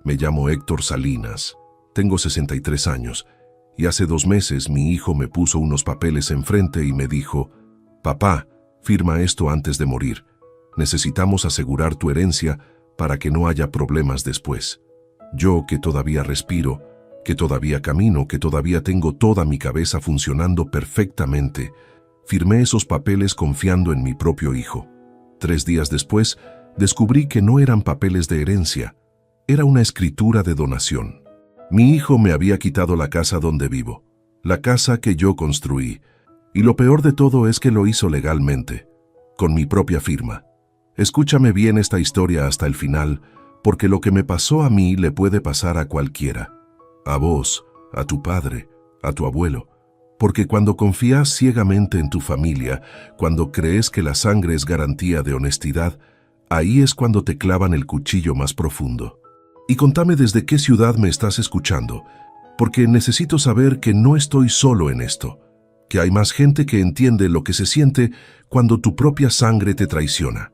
Me llamo Héctor Salinas, tengo 63 años y hace 2 meses mi hijo me puso unos papeles enfrente y me dijo: «Papá, firma esto antes de morir. Necesitamos asegurar tu herencia para que no haya problemas después». Yo, que todavía respiro, que todavía camino, que todavía tengo toda mi cabeza funcionando perfectamente, firmé esos papeles confiando en mi propio hijo. 3 días después, descubrí que no eran papeles de herencia, era una escritura de donación. Mi hijo me había quitado la casa donde vivo, la casa que yo construí, y lo peor de todo es que lo hizo legalmente, con mi propia firma. Escúchame bien esta historia hasta el final, porque lo que me pasó a mí le puede pasar a cualquiera. A vos, a tu padre, a tu abuelo. Porque cuando confías ciegamente en tu familia, cuando crees que la sangre es garantía de honestidad, ahí es cuando te clavan el cuchillo más profundo. Y contame desde qué ciudad me estás escuchando, porque necesito saber que no estoy solo en esto, que hay más gente que entiende lo que se siente cuando tu propia sangre te traiciona.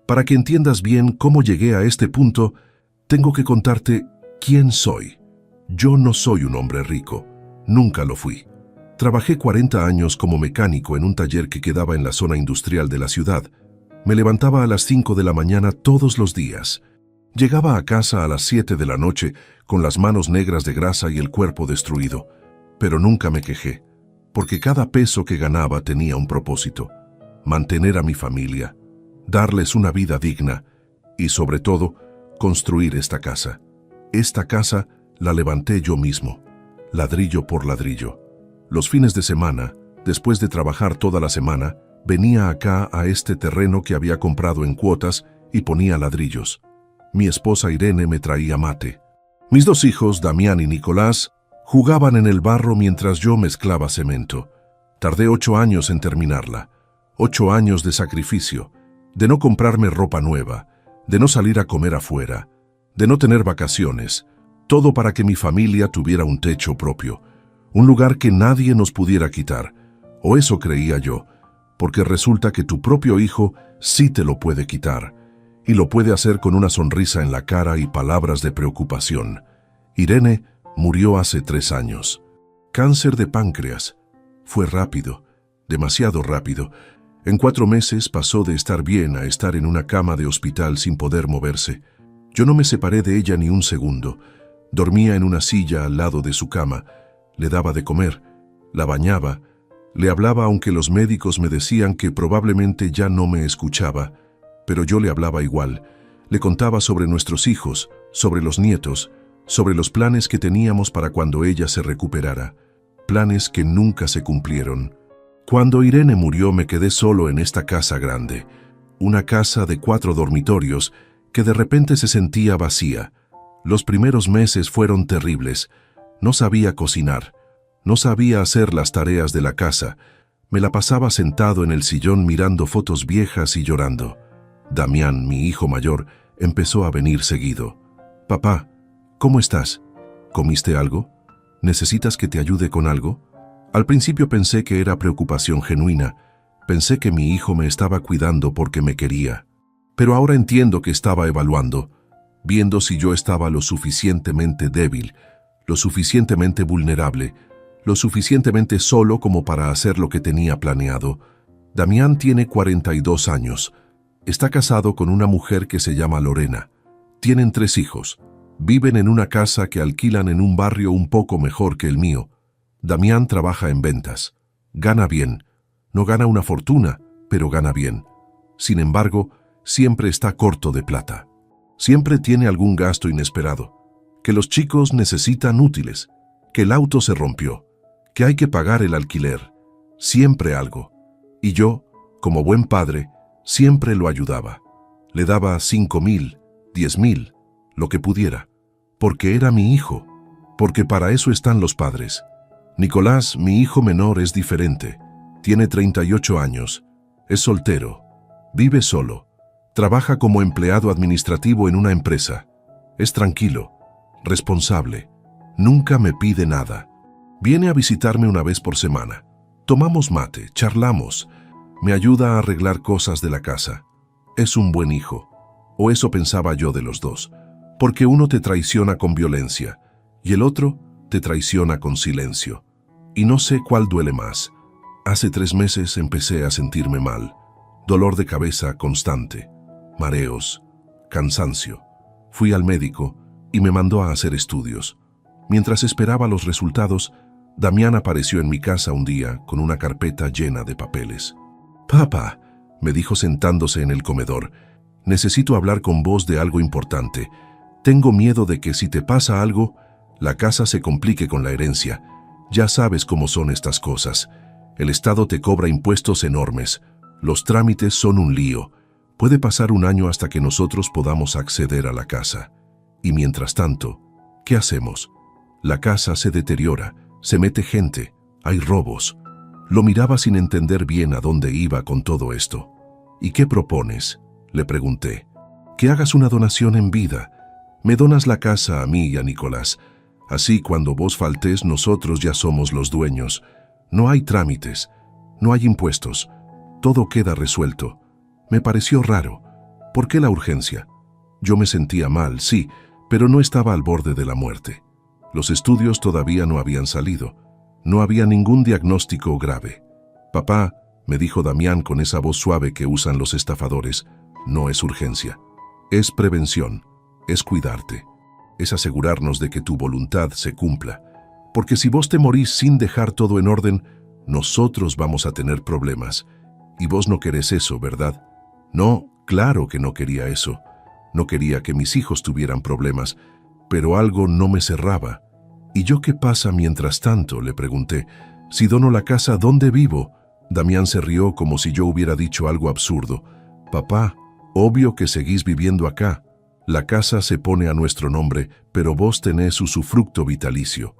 Para que entiendas bien cómo llegué a este punto, tengo que contarte quién soy. Yo no soy un hombre rico, nunca lo fui. Trabajé 40 años como mecánico en un taller que quedaba en la zona industrial de la ciudad. Me levantaba a las 5 de la mañana todos los días. Llegaba a casa a las 7 de la noche con las manos negras de grasa y el cuerpo destruido. Pero nunca me quejé, porque cada peso que ganaba tenía un propósito: mantener a mi familia, darles una vida digna y, sobre todo, construir esta casa. Esta casa la levanté yo mismo, ladrillo por ladrillo. Los fines de semana, después de trabajar toda la semana, venía acá a este terreno que había comprado en cuotas y ponía ladrillos. Mi esposa Irene me traía mate. Mis 2 hijos, Damián y Nicolás, jugaban en el barro mientras yo mezclaba cemento. Tardé 8 años en terminarla. 8 años de sacrificio, de no comprarme ropa nueva, de no salir a comer afuera, de no tener vacaciones, todo para que mi familia tuviera un techo propio, un lugar que nadie nos pudiera quitar, o eso creía yo, porque resulta que tu propio hijo sí te lo puede quitar, y lo puede hacer con una sonrisa en la cara y palabras de preocupación. Irene murió hace 3 años. Cáncer de páncreas. Fue rápido, demasiado rápido. En 4 meses pasó de estar bien a estar en una cama de hospital sin poder moverse. Yo no me separé de ella ni un segundo. Dormía en una silla al lado de su cama. Le daba de comer, la bañaba, le hablaba aunque los médicos me decían que probablemente ya no me escuchaba, pero yo le hablaba igual. Le contaba sobre nuestros hijos, sobre los nietos, sobre los planes que teníamos para cuando ella se recuperara. Planes que nunca se cumplieron. Cuando Irene murió me quedé solo en esta casa grande, una casa de 4 dormitorios que de repente se sentía vacía. Los primeros meses fueron terribles. No sabía cocinar, no sabía hacer las tareas de la casa. Me la pasaba sentado en el sillón mirando fotos viejas y llorando. Damián, mi hijo mayor, empezó a venir seguido. «Papá, ¿cómo estás? ¿Comiste algo? ¿Necesitas que te ayude con algo?» Al principio pensé que era preocupación genuina. Pensé que mi hijo me estaba cuidando porque me quería. Pero ahora entiendo que estaba evaluando, viendo si yo estaba lo suficientemente débil, lo suficientemente vulnerable, lo suficientemente solo como para hacer lo que tenía planeado. Damián tiene 42 años. Está casado con una mujer que se llama Lorena. Tienen 3 hijos. Viven en una casa que alquilan en un barrio un poco mejor que el mío. Damián trabaja en ventas. Gana bien. No gana una fortuna, pero gana bien. Sin embargo, siempre está corto de plata. Siempre tiene algún gasto inesperado. Que los chicos necesitan útiles. Que el auto se rompió. Que hay que pagar el alquiler. Siempre algo. Y yo, como buen padre, siempre lo ayudaba. Le daba 5,000, 10,000, lo que pudiera. Porque era mi hijo. Porque para eso están los padres. Nicolás, mi hijo menor, es diferente. Tiene 38 años. Es soltero. Vive solo. Trabaja como empleado administrativo en una empresa. Es tranquilo, responsable. Nunca me pide nada. Viene a visitarme una vez por semana. Tomamos mate, charlamos. Me ayuda a arreglar cosas de la casa. Es un buen hijo. O eso pensaba yo de los dos. Porque uno te traiciona con violencia y el otro te traiciona con silencio. Y no sé cuál duele más. Hace 3 meses empecé a sentirme mal. Dolor de cabeza constante, mareos, cansancio. Fui al médico y me mandó a hacer estudios. Mientras esperaba los resultados, Damián apareció en mi casa un día con una carpeta llena de papeles. «Papá», me dijo sentándose en el comedor, «necesito hablar con vos de algo importante. Tengo miedo de que si te pasa algo, la casa se complique con la herencia. Ya sabes cómo son estas cosas. El Estado te cobra impuestos enormes. Los trámites son un lío. Puede pasar un año hasta que nosotros podamos acceder a la casa. Y mientras tanto, ¿qué hacemos? La casa se deteriora, se mete gente, hay robos». Lo miraba sin entender bien a dónde iba con todo esto. «¿Y qué propones?», le pregunté. «Que hagas una donación en vida. Me donas la casa a mí y a Nicolás. Así cuando vos faltes nosotros ya somos los dueños. No hay trámites, no hay impuestos. Todo queda resuelto». Me pareció raro. ¿Por qué la urgencia? Yo me sentía mal, sí, pero no estaba al borde de la muerte. Los estudios todavía no habían salido. No había ningún diagnóstico grave. «Papá», me dijo Damián con esa voz suave que usan los estafadores, «no es urgencia. Es prevención, es cuidarte. Es asegurarnos de que tu voluntad se cumpla. Porque si vos te morís sin dejar todo en orden, nosotros vamos a tener problemas. Y vos no querés eso, ¿verdad?». No, claro que no quería eso. No quería que mis hijos tuvieran problemas, pero algo no me cerraba. «¿Y yo qué pasa mientras tanto?», le pregunté. «Si dono la casa, ¿dónde vivo?». Damián se rió como si yo hubiera dicho algo absurdo. «Papá, obvio que seguís viviendo acá. La casa se pone a nuestro nombre, pero vos tenés usufructo vitalicio.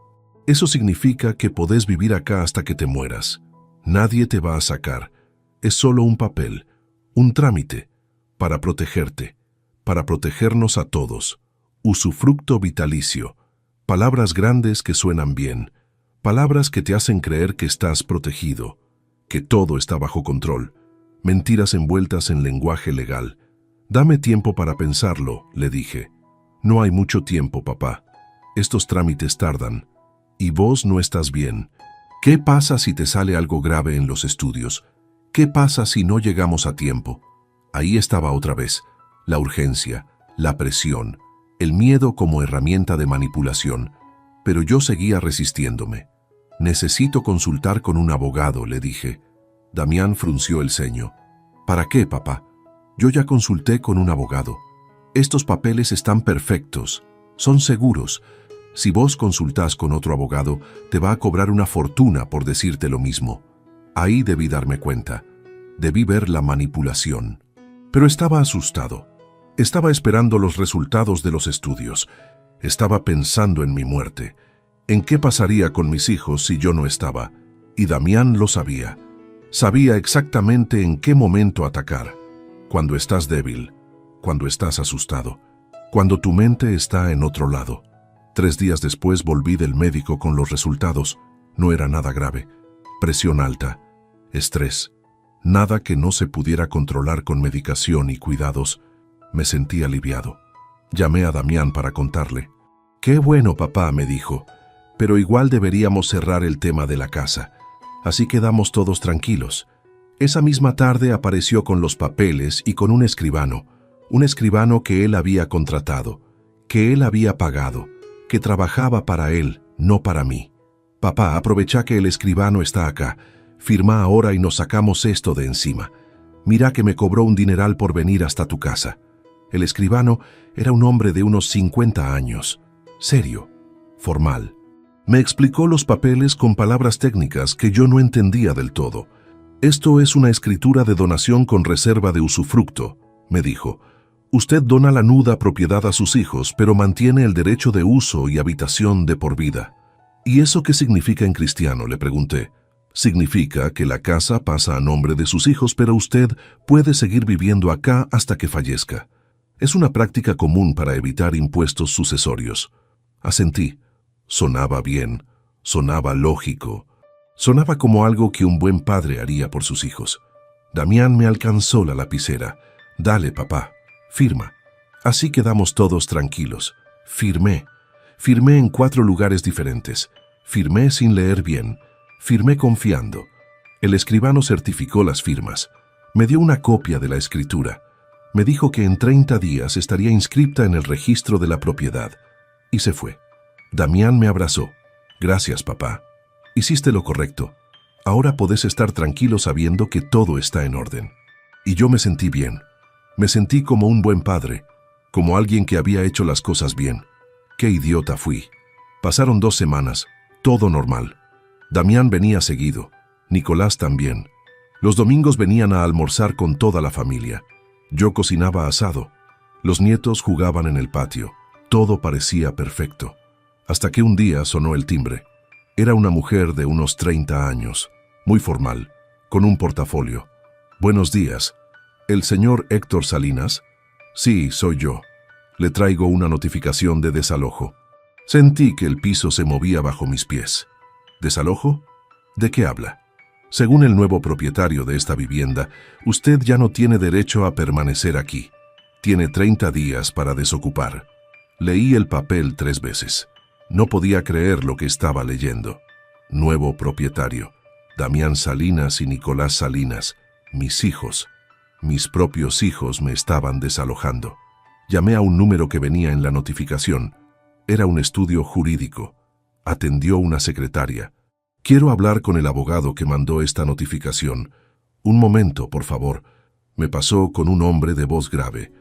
Eso significa que podés vivir acá hasta que te mueras. Nadie te va a sacar. Es solo un papel, un trámite, para protegerte, para protegernos a todos. Usufructo vitalicio». Palabras grandes que suenan bien, palabras que te hacen creer que estás protegido, que todo está bajo control, mentiras envueltas en lenguaje legal. «Dame tiempo para pensarlo», le dije. «No hay mucho tiempo, papá. Estos trámites tardan. Y vos no estás bien. ¿Qué pasa si te sale algo grave en los estudios? ¿Qué pasa si no llegamos a tiempo?». Ahí estaba otra vez, la urgencia, la presión, el miedo como herramienta de manipulación, pero yo seguía resistiéndome. «Necesito consultar con un abogado», le dije. Damián frunció el ceño. «¿Para qué, papá?». «Yo ya consulté con un abogado. Estos papeles están perfectos, son seguros. Si vos consultás con otro abogado, te va a cobrar una fortuna por decirte lo mismo». Ahí debí darme cuenta. Debí ver la manipulación. Pero estaba asustado. Estaba esperando los resultados de los estudios. Estaba pensando en mi muerte. ¿En qué pasaría con mis hijos si yo no estaba? Y Damián lo sabía. Sabía exactamente en qué momento atacar. Cuando estás débil, cuando estás asustado, cuando tu mente está en otro lado. 3 días después volví del médico con los resultados. No era nada grave. Presión alta, estrés, nada que no se pudiera controlar con medicación y cuidados. Me sentí aliviado. Llamé a Damián para contarle. «Qué bueno, papá», me dijo, «pero igual deberíamos cerrar el tema de la casa. Así quedamos todos tranquilos». Esa misma tarde apareció con los papeles y con un escribano que él había contratado, que él había pagado, que trabajaba para él, no para mí. «Papá, aprovecha que el escribano está acá. Firma ahora y nos sacamos esto de encima. Mira que me cobró un dineral por venir hasta tu casa». El escribano era un hombre de unos 50 años, serio, formal. Me explicó los papeles con palabras técnicas que yo no entendía del todo. «Esto es una escritura de donación con reserva de usufructo», me dijo. «Usted dona la nuda propiedad a sus hijos, pero mantiene el derecho de uso y habitación de por vida». «¿Y eso qué significa en cristiano?», le pregunté. «Significa que la casa pasa a nombre de sus hijos, pero usted puede seguir viviendo acá hasta que fallezca. Es una práctica común para evitar impuestos sucesorios». Asentí. Sonaba bien, sonaba lógico, sonaba como algo que un buen padre haría por sus hijos. Damián me alcanzó la lapicera. «Dale, papá, firma». Así quedamos todos tranquilos. Firmé. Firmé en 4 lugares diferentes. Firmé sin leer bien. Firmé confiando. El escribano certificó las firmas. Me dio una copia de la escritura. Me dijo que en 30 días estaría inscripta en el registro de la propiedad. Y se fue. Damián me abrazó. Gracias, papá. Hiciste lo correcto. Ahora podés estar tranquilo sabiendo que todo está en orden. Y yo me sentí bien. Me sentí como un buen padre, como alguien que había hecho las cosas bien. ¡Qué idiota fui! Pasaron 2 semanas, todo normal. Damián venía seguido, Nicolás también. Los domingos venían a almorzar con toda la familia. Yo cocinaba asado. Los nietos jugaban en el patio. Todo parecía perfecto. Hasta que un día sonó el timbre. Era una mujer de unos 30 años, muy formal, con un portafolio. Buenos días. ¿El señor Héctor Salinas? Sí, soy yo. Le traigo una notificación de desalojo. Sentí que el piso se movía bajo mis pies. ¿Desalojo? ¿De qué habla? Según el nuevo propietario de esta vivienda, usted ya no tiene derecho a permanecer aquí. Tiene 30 días para desocupar. Leí el papel 3 veces. No podía creer lo que estaba leyendo. Nuevo propietario. Damián Salinas y Nicolás Salinas. Mis hijos. Mis propios hijos me estaban desalojando. Llamé a un número que venía en la notificación. Era un estudio jurídico. Atendió una secretaria. Quiero hablar con el abogado que mandó esta notificación. Un momento, por favor. Me pasó con un hombre de voz grave.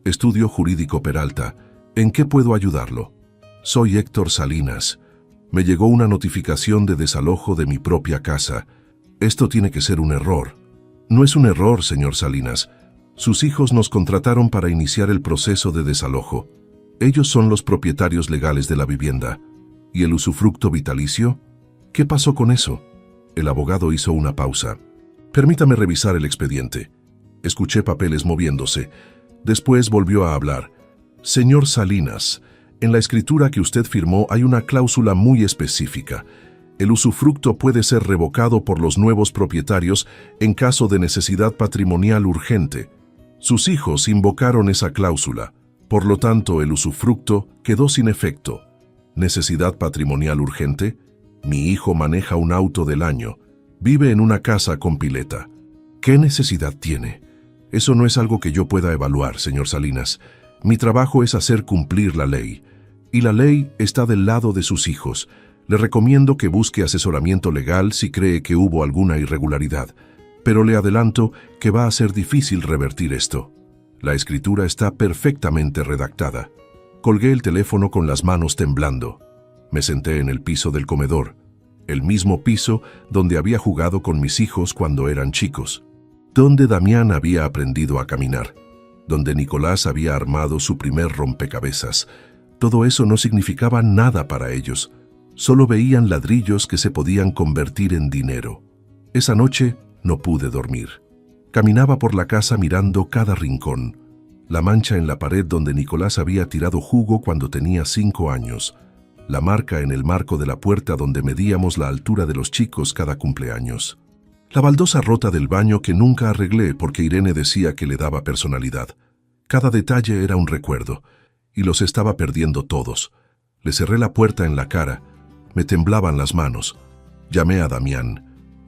Estudio jurídico Peralta. ¿En qué puedo ayudarlo? Soy Héctor Salinas. Me llegó una notificación de desalojo de mi propia casa. Esto tiene que ser un error. No es un error, señor Salinas. Sus hijos nos contrataron para iniciar el proceso de desalojo. Ellos son los propietarios legales de la vivienda. ¿Y el usufructo vitalicio? ¿Qué pasó con eso? El abogado hizo una pausa. Permítame revisar el expediente. Escuché papeles moviéndose. Después volvió a hablar. Señor Salinas, en la escritura que usted firmó hay una cláusula muy específica. El usufructo puede ser revocado por los nuevos propietarios en caso de necesidad patrimonial urgente. Sus hijos invocaron esa cláusula. Por lo tanto, el usufructo quedó sin efecto. ¿Necesidad patrimonial urgente? Mi hijo maneja un auto del año. Vive en una casa con pileta. ¿Qué necesidad tiene? Eso no es algo que yo pueda evaluar, señor Salinas. Mi trabajo es hacer cumplir la ley. Y la ley está del lado de sus hijos. Le recomiendo que busque asesoramiento legal si cree que hubo alguna irregularidad. Pero le adelanto que va a ser difícil revertir esto. La escritura está perfectamente redactada. Colgué el teléfono con las manos temblando. Me senté en el piso del comedor, el mismo piso donde había jugado con mis hijos cuando eran chicos, donde Damián había aprendido a caminar, donde Nicolás había armado su primer rompecabezas. Todo eso no significaba nada para ellos. Solo veían ladrillos que se podían convertir en dinero. Esa noche no pude dormir. Caminaba por la casa mirando cada rincón. La mancha en la pared donde Nicolás había tirado jugo cuando tenía 5 años. La marca en el marco de la puerta donde medíamos la altura de los chicos cada cumpleaños. La baldosa rota del baño que nunca arreglé porque Irene decía que le daba personalidad. Cada detalle era un recuerdo, y los estaba perdiendo todos. Le cerré la puerta en la cara. Me temblaban las manos. Llamé a Damián.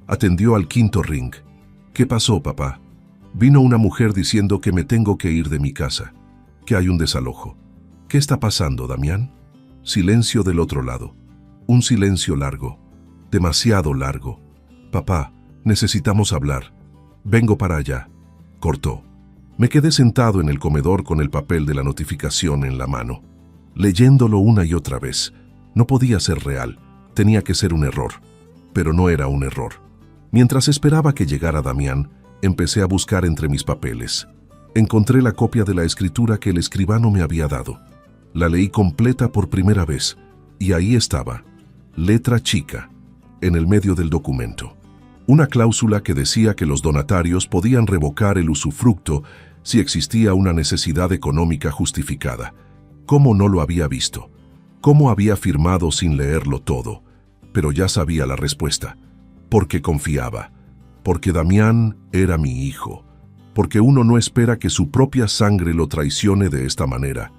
Atendió al 5.º ring. ¿Qué pasó, papá? Vino una mujer diciendo que me tengo que ir de mi casa, que hay un desalojo. ¿Qué está pasando, Damián? Silencio del otro lado. Un silencio largo, demasiado largo. Papá, necesitamos hablar. Vengo para allá. Cortó. Me quedé sentado en el comedor con el papel de la notificación en la mano, leyéndolo una y otra vez. No podía ser real, tenía que ser un error. Pero no era un error. Mientras esperaba que llegara Damián, empecé a buscar entre mis papeles. Encontré la copia de la escritura que el escribano me había dado. La leí completa por primera vez, y ahí estaba, letra chica, en el medio del documento. Una cláusula que decía que los donatarios podían revocar el usufructo si existía una necesidad económica justificada. ¿Cómo no lo había visto? ¿Cómo había firmado sin leerlo todo? Pero ya sabía la respuesta. Porque confiaba. Porque Damián era mi hijo. porque uno no espera que su propia sangre lo traicione de esta manera.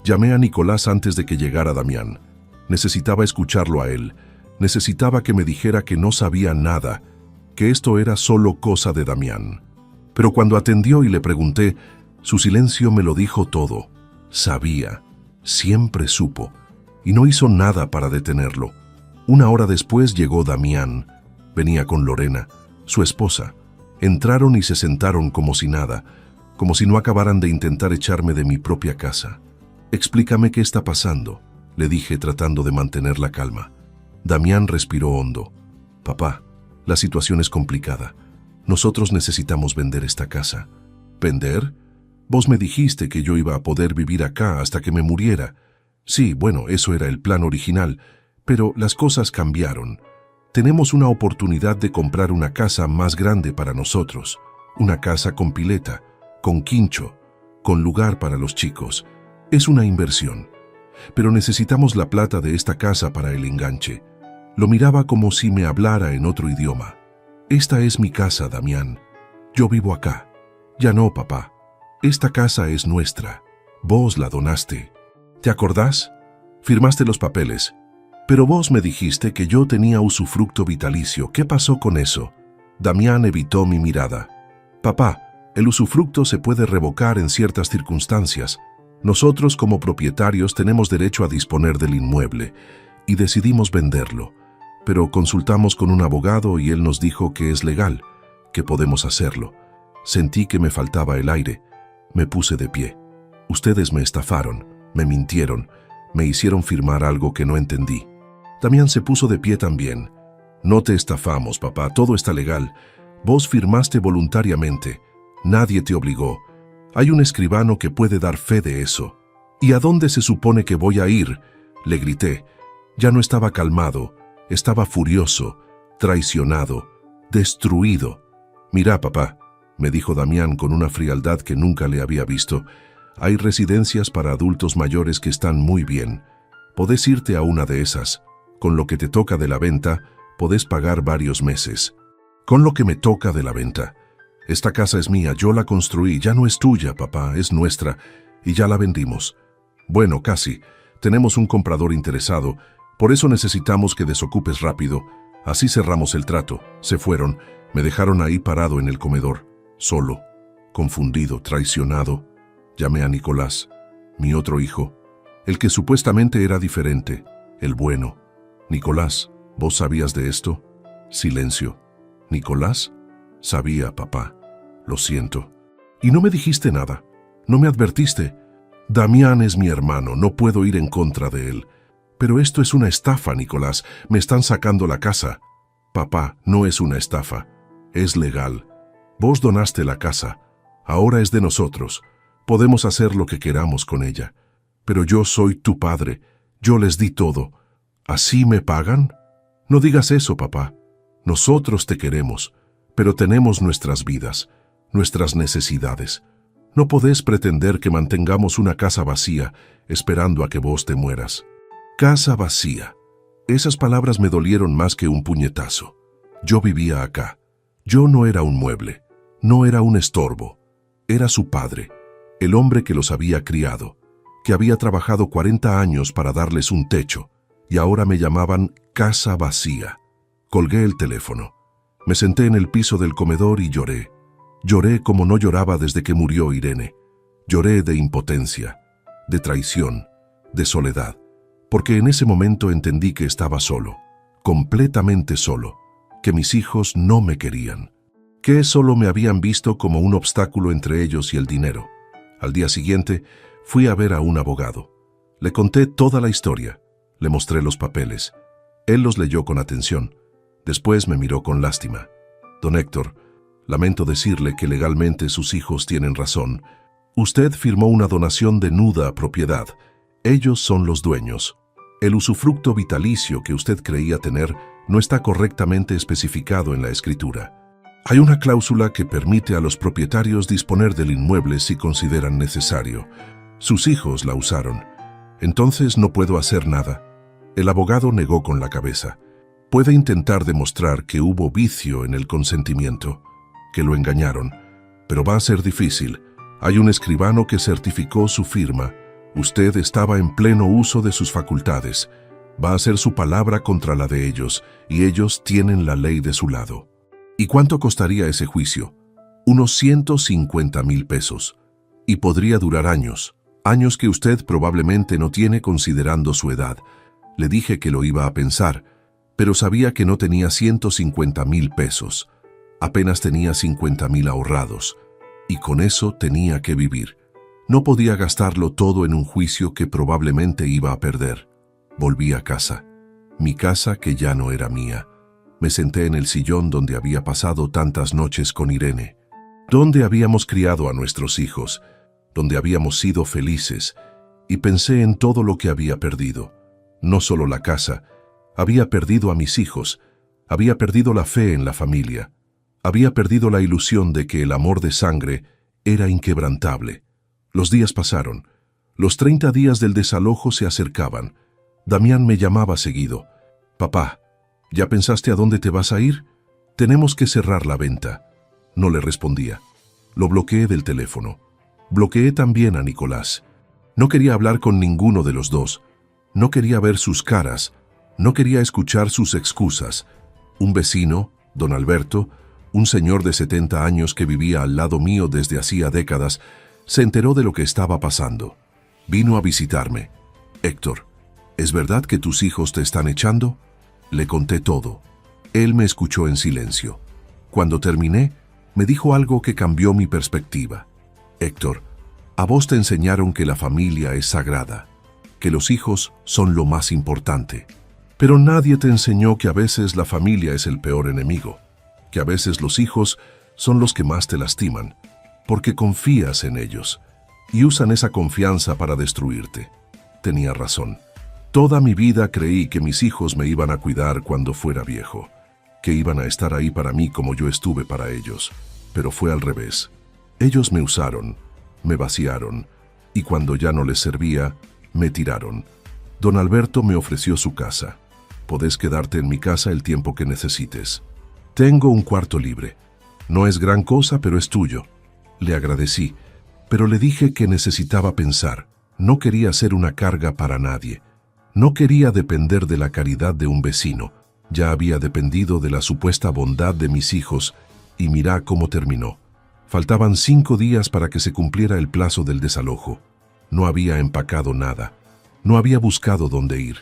Llamé a Nicolás antes de que llegara Damián. Necesitaba escucharlo a él. Necesitaba que me dijera que no sabía nada, que esto era solo cosa de Damián. Pero cuando atendió y le pregunté, su silencio me lo dijo todo. Sabía, siempre supo, y no hizo nada para detenerlo. Una hora después llegó Damián. Venía con Lorena, su esposa. Entraron y se sentaron como si nada, como si no acabaran de intentar echarme de mi propia casa. «Explícame qué está pasando», le dije tratando de mantener la calma. Damián respiró hondo. «Papá, la situación es complicada. Nosotros necesitamos vender esta casa». «¿Vender? Vos me dijiste que yo iba a poder vivir acá hasta que me muriera». «Sí, bueno, eso era el plan original, pero las cosas cambiaron. Tenemos una oportunidad de comprar una casa más grande para nosotros, una casa con pileta, con quincho, con lugar para los chicos. Es una inversión. Pero necesitamos la plata de esta casa para el enganche». Lo miraba como si me hablara en otro idioma. «Esta es mi casa, Damián. Yo vivo acá». «Ya no, papá. Esta casa es nuestra. Vos la donaste. ¿Te acordás? Firmaste los papeles. Pero vos me dijiste que yo tenía usufructo vitalicio. ¿Qué pasó con eso?» Damián evitó mi mirada. «Papá, el usufructo se puede revocar en ciertas circunstancias. Nosotros como propietarios tenemos derecho a disponer del inmueble y decidimos venderlo. Pero consultamos con un abogado y él nos dijo que es legal, que podemos hacerlo. Sentí que me faltaba el aire. Me puse de pie. Ustedes me estafaron, me mintieron, me hicieron firmar algo que no entendí». Damián se puso de pie también. «No te estafamos, papá, todo está legal. Vos firmaste voluntariamente. Nadie te obligó. Hay un escribano que puede dar fe de eso». «¿Y a dónde se supone que voy a ir?», le grité. Ya no estaba calmado, estaba furioso, traicionado, destruido. «Mira, papá», me dijo Damián con una frialdad que nunca le había visto, «hay residencias para adultos mayores que están muy bien. Podés irte a una de esas. Con lo que te toca de la venta, podés pagar varios meses». «¿Con lo que me toca de la venta? Esta casa es mía, yo la construí, ya no es tuya, papá, es nuestra, y ya la vendimos». «Bueno, casi. Tenemos un comprador interesado, por eso necesitamos que desocupes rápido». Así cerramos el trato. Se fueron, me dejaron ahí parado en el comedor, solo, confundido, traicionado. Llamé a Nicolás, mi otro hijo, el que supuestamente era diferente, el bueno. «Nicolás, ¿vos sabías de esto?». Silencio. «Nicolás?» «Sabía, papá. Lo siento». «¿Y no me dijiste nada? ¿No me advertiste?». «Damián es mi hermano, no puedo ir en contra de él». «Pero esto es una estafa, Nicolás. Me están sacando la casa». «Papá, no es una estafa. Es legal. Vos donaste la casa. Ahora es de nosotros. Podemos hacer lo que queramos con ella. Pero yo soy tu padre. Yo les di todo. ¿Así me pagan?». «No digas eso, papá. Nosotros te queremos, pero tenemos nuestras vidas, nuestras necesidades. No podés pretender que mantengamos una casa vacía esperando a que vos te mueras». «Casa vacía». Esas palabras me dolieron más que un puñetazo. Yo vivía acá. Yo no era un mueble, no era un estorbo. Era su padre, el hombre que los había criado, que había trabajado 40 años para darles un techo, y ahora me llamaban casa vacía. Colgué el teléfono. Me senté en el piso del comedor y lloré. Lloré como no lloraba desde que murió Irene. Lloré de impotencia, de traición, de soledad, porque en ese momento entendí que estaba solo, completamente solo, que mis hijos no me querían, que solo me habían visto como un obstáculo entre ellos y el dinero. Al día siguiente, fui a ver a un abogado. Le conté toda la historia, le mostré los papeles. Él los leyó con atención. Después me miró con lástima. «Don Héctor, lamento decirle que legalmente sus hijos tienen razón. Usted firmó una donación de nuda propiedad. Ellos son los dueños. El usufructo vitalicio que usted creía tener no está correctamente especificado en la escritura. Hay una cláusula que permite a los propietarios disponer del inmueble si consideran necesario. Sus hijos la usaron. Entonces no puedo hacer nada». El abogado negó con la cabeza. «Puede intentar demostrar que hubo vicio en el consentimiento, que lo engañaron, Pero va a ser difícil. Hay un escribano que certificó su firma. Usted estaba en pleno uso de sus facultades. Va a ser su palabra contra la de ellos, y ellos tienen la ley de su lado. ¿Y cuánto costaría ese juicio? Unos 150,000 pesos. Y podría durar años. Años que usted probablemente no tiene considerando su edad. Le dije que lo iba a pensar, pero sabía que no tenía 150,000 pesos. Apenas tenía 50,000 ahorrados. Y con eso tenía que vivir. No podía gastarlo todo en un juicio que probablemente iba a perder. Volví a casa. Mi casa que ya no era mía. Me senté en el sillón donde había pasado tantas noches con Irene. Donde habíamos criado a nuestros hijos. Donde habíamos sido felices. Y pensé en todo lo que había perdido. No solo la casa. Había perdido a mis hijos. Había perdido la fe en la familia. Había perdido la ilusión de que el amor de sangre era inquebrantable. Los días pasaron. Los 30 días del desalojo se acercaban. Damián me llamaba seguido. «Papá, ¿ya pensaste a dónde te vas a ir? Tenemos que cerrar la venta». No le respondía. Lo bloqueé del teléfono. Bloqueé también a Nicolás. No quería hablar con ninguno de los dos. No quería ver sus caras. No quería escuchar sus excusas. Un vecino, don Alberto, un señor de 70 años que vivía al lado mío desde hacía décadas, se enteró de lo que estaba pasando. Vino a visitarme. «Héctor, ¿es verdad que tus hijos te están echando?» Le conté todo. Él me escuchó en silencio. Cuando terminé, me dijo algo que cambió mi perspectiva. «Héctor, a vos te enseñaron que la familia es sagrada, que los hijos son lo más importante. Pero nadie te enseñó que a veces la familia es el peor enemigo, que a veces los hijos son los que más te lastiman, porque confías en ellos, y usan esa confianza para destruirte». Tenía razón. Toda mi vida creí que mis hijos me iban a cuidar cuando fuera viejo, que iban a estar ahí para mí como yo estuve para ellos. Pero fue al revés. Ellos me usaron, me vaciaron, y cuando ya no les servía, me tiraron. Don Alberto me ofreció su casa. «Podés quedarte en mi casa el tiempo que necesites. Tengo un cuarto libre. No es gran cosa, pero es tuyo». Le agradecí, pero le dije que necesitaba pensar. No quería ser una carga para nadie. No quería depender de la caridad de un vecino. Ya había dependido de la supuesta bondad de mis hijos, y mirá cómo terminó. Faltaban 5 días para que se cumpliera el plazo del desalojo. No había empacado nada. No había buscado dónde ir.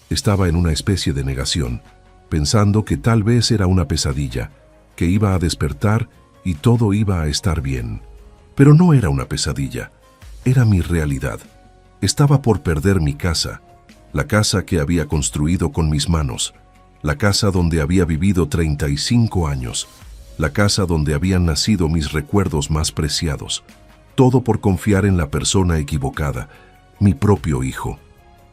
Estaba en una especie de negación, pensando que tal vez era una pesadilla, que iba a despertar y todo iba a estar bien. Pero no era una pesadilla, era mi realidad. Estaba por perder mi casa, la casa que había construido con mis manos, la casa donde había vivido 35 años, la casa donde habían nacido mis recuerdos más preciados, todo por confiar en la persona equivocada, mi propio hijo.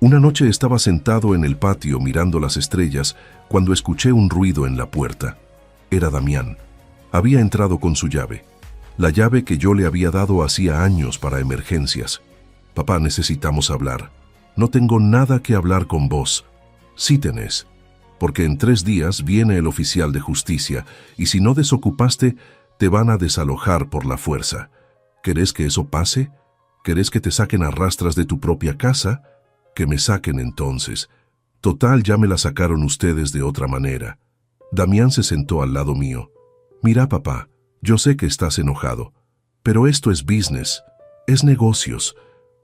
Una noche estaba sentado en el patio mirando las estrellas cuando escuché un ruido en la puerta. Era Damián. Había entrado con su llave, la llave que yo le había dado hacía años para emergencias. «Papá, necesitamos hablar. No tengo nada que hablar con vos». «Sí tenés, porque en 3 días viene el oficial de justicia y si no desocupaste, te van a desalojar por la fuerza. ¿Querés que eso pase? ¿Querés que te saquen a rastras de tu propia casa? Que me saquen entonces. Total, ya me la sacaron ustedes de otra manera». Damián se sentó al lado mío. «Mira, papá, yo sé que estás enojado, pero esto es business, es negocios.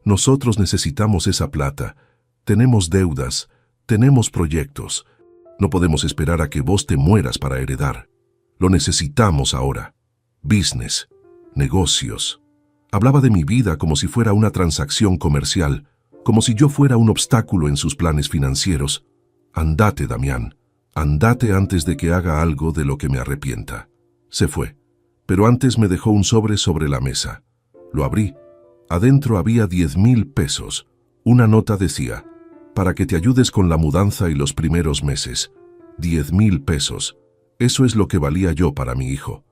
Nosotros necesitamos esa plata. Tenemos deudas, tenemos proyectos. No podemos esperar a que vos te mueras para heredar. Lo necesitamos ahora. Business, negocios». Hablaba de mi vida como si fuera una transacción comercial, como si yo fuera un obstáculo en sus planes financieros. «Andate, Damián, andate antes de que haga algo de lo que me arrepienta». Se fue, pero antes me dejó un sobre la mesa. Lo abrí. Adentro había 10,000 pesos. Una nota decía: «Para que te ayudes con la mudanza y los primeros meses». 10,000 pesos. Eso es lo que valía yo para mi hijo.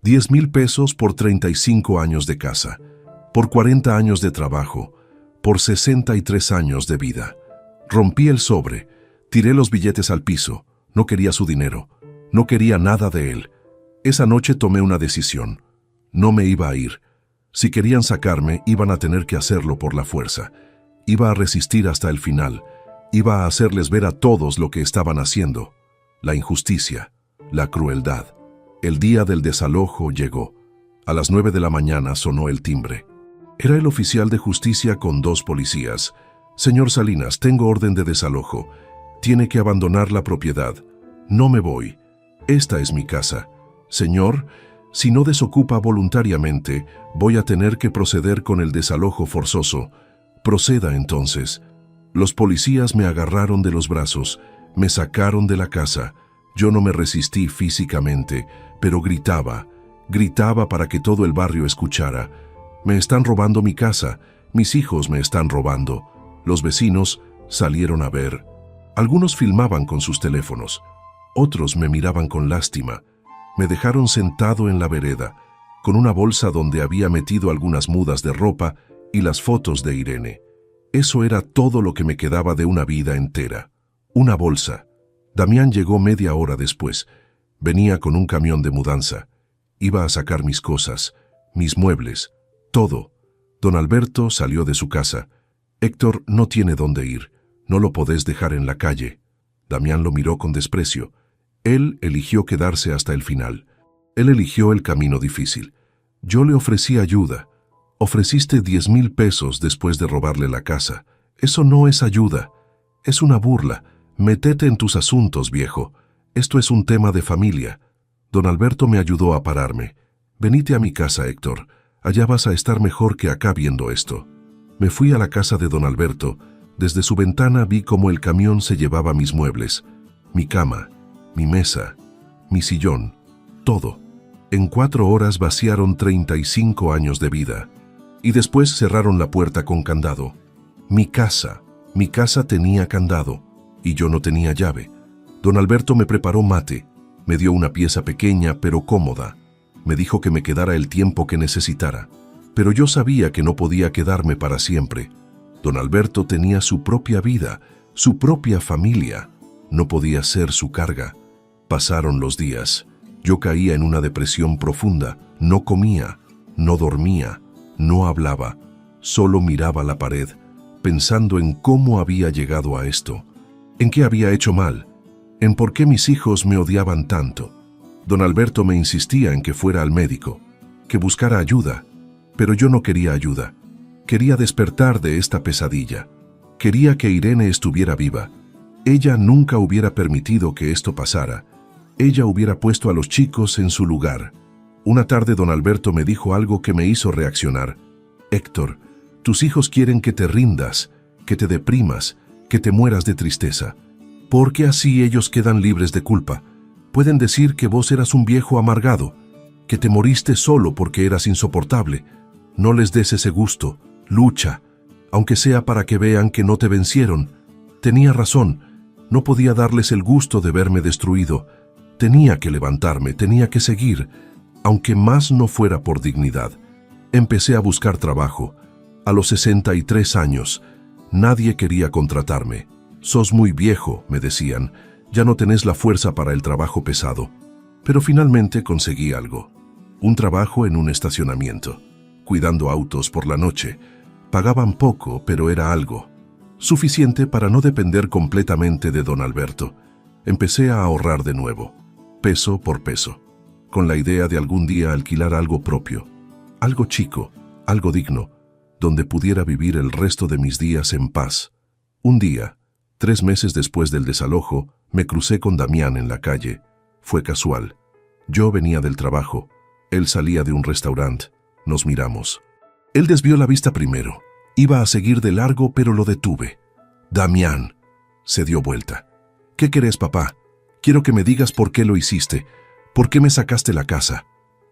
10,000 pesos por 35 años de casa, por 40 años de trabajo, por 63 años de vida. Rompí el sobre, tiré los billetes al piso. No quería su dinero, no quería nada de él. Esa noche tomé una decisión. No me iba a ir. Si querían sacarme, iban a tener que hacerlo por la fuerza. Iba a resistir hasta el final. Iba a hacerles ver a todos lo que estaban haciendo. La injusticia, la crueldad. El día del desalojo llegó. A las 9 de la mañana sonó el timbre. Era el oficial de justicia con 2 policías. Señor Salinas, tengo orden de desalojo. Tiene que abandonar la propiedad. No me voy. Esta es mi casa. Señor, si no desocupa voluntariamente, voy a tener que proceder con el desalojo forzoso. Proceda entonces. Los policías me agarraron de los brazos, me sacaron de la casa. Yo no me resistí físicamente, pero gritaba para que todo el barrio escuchara. Me están robando mi casa, mis hijos me están robando. Los vecinos salieron a ver. Algunos filmaban con sus teléfonos, otros me miraban con lástima. Me dejaron sentado en la vereda, con una bolsa donde había metido algunas mudas de ropa y las fotos de Irene. Eso era todo lo que me quedaba de una vida entera. Una bolsa. Damián llegó media hora después. Venía con un camión de mudanza. Iba a sacar mis cosas, mis muebles, todo. Don Alberto salió de su casa. Héctor no tiene dónde ir. No lo podés dejar en la calle. Damián lo miró con desprecio. Él eligió quedarse hasta el final. Él eligió el camino difícil. Yo le ofrecí ayuda. Ofreciste 10,000 pesos después de robarle la casa. Eso no es ayuda. Es una burla. Métete en tus asuntos, viejo. Esto es un tema de familia. Don Alberto me ayudó a pararme. Venite a mi casa, Héctor. Allá vas a estar mejor que acá viendo esto. Me fui a la casa de don Alberto. Desde su ventana vi cómo el camión se llevaba mis muebles, mi cama, mi mesa, mi sillón, todo. En 4 horas vaciaron 35 años de vida. Y después cerraron la puerta con candado. Mi casa tenía candado, y yo no tenía llave. Don Alberto me preparó mate, me dio una pieza pequeña pero cómoda. Me dijo que me quedara el tiempo que necesitara, pero yo sabía que no podía quedarme para siempre. Don Alberto tenía su propia vida, su propia familia. No podía ser su carga. Pasaron los días. Yo caía en una depresión profunda. No comía, no dormía, no hablaba. Solo miraba la pared, pensando en cómo había llegado a esto. ¿En qué había hecho mal? ¿En por qué mis hijos me odiaban tanto? Don Alberto me insistía en que fuera al médico, que buscara ayuda, pero yo no quería ayuda. Quería despertar de esta pesadilla. Quería que Irene estuviera viva. Ella nunca hubiera permitido que esto pasara. Ella hubiera puesto a los chicos en su lugar. Una tarde don Alberto me dijo algo que me hizo reaccionar. Héctor, tus hijos quieren que te rindas, que te deprimas, que te mueras de tristeza, porque así ellos quedan libres de culpa. Pueden decir que vos eras un viejo amargado, que te moriste solo porque eras insoportable. No les des ese gusto. Lucha, aunque sea para que vean que no te vencieron. Tenía razón, no podía darles el gusto de verme destruido. Tenía que levantarme, tenía que seguir, aunque más no fuera por dignidad. Empecé a buscar trabajo. A los 63 años, nadie quería contratarme. Sos muy viejo, me decían, ya no tenés la fuerza para el trabajo pesado. Pero finalmente conseguí algo. Un trabajo en un estacionamiento, cuidando autos por la noche. Pagaban poco, pero era algo. Suficiente para no depender completamente de don Alberto. Empecé a ahorrar de nuevo, peso por peso, con la idea de algún día alquilar algo propio, algo chico, algo digno, donde pudiera vivir el resto de mis días en paz. Un día, 3 meses después del desalojo, me crucé con Damián en la calle. Fue casual. Yo venía del trabajo. Él salía de un restaurante. Nos miramos. Él desvió la vista primero. Iba a seguir de largo, pero lo detuve. Damián. Se dio vuelta. ¿Qué querés, papá? Quiero que me digas por qué lo hiciste. ¿Por qué me sacaste la casa?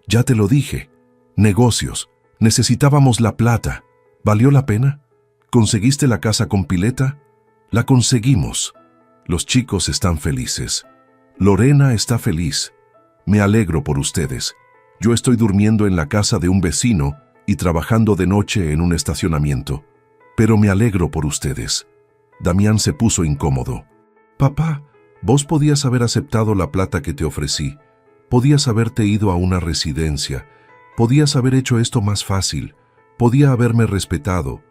Ya te lo dije. Negocios. Necesitábamos la plata. ¿Valió la pena? ¿Conseguiste la casa con pileta? La conseguimos. Los chicos están felices. Lorena está feliz. Me alegro por ustedes. Yo estoy durmiendo en la casa de un vecino y trabajando de noche en un estacionamiento. Pero me alegro por ustedes. Damián se puso incómodo. Papá, vos podías haber aceptado la plata que te ofrecí. Podías haberte ido a una residencia. Podías haber hecho esto más fácil, podía haberme respetado,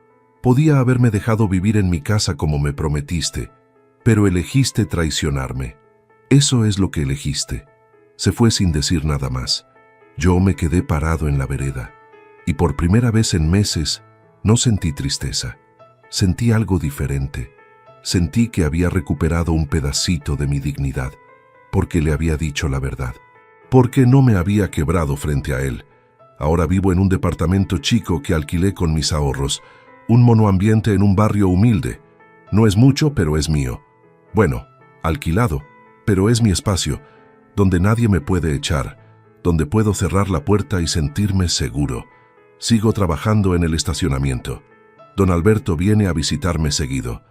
podía haberme dejado vivir en mi casa como me prometiste, pero elegiste traicionarme. Eso es lo que elegiste. Se fue sin decir nada más. Yo me quedé parado en la vereda, y por primera vez en meses no sentí tristeza. Sentí algo diferente. Sentí que había recuperado un pedacito de mi dignidad, porque le había dicho la verdad, porque no me había quebrado frente a él. Ahora vivo en un departamento chico que alquilé con mis ahorros, un monoambiente en un barrio humilde. No es mucho, pero es mío. Bueno, alquilado, pero es mi espacio, donde nadie me puede echar, donde puedo cerrar la puerta y sentirme seguro. Sigo trabajando en el estacionamiento. Don Alberto viene a visitarme seguido.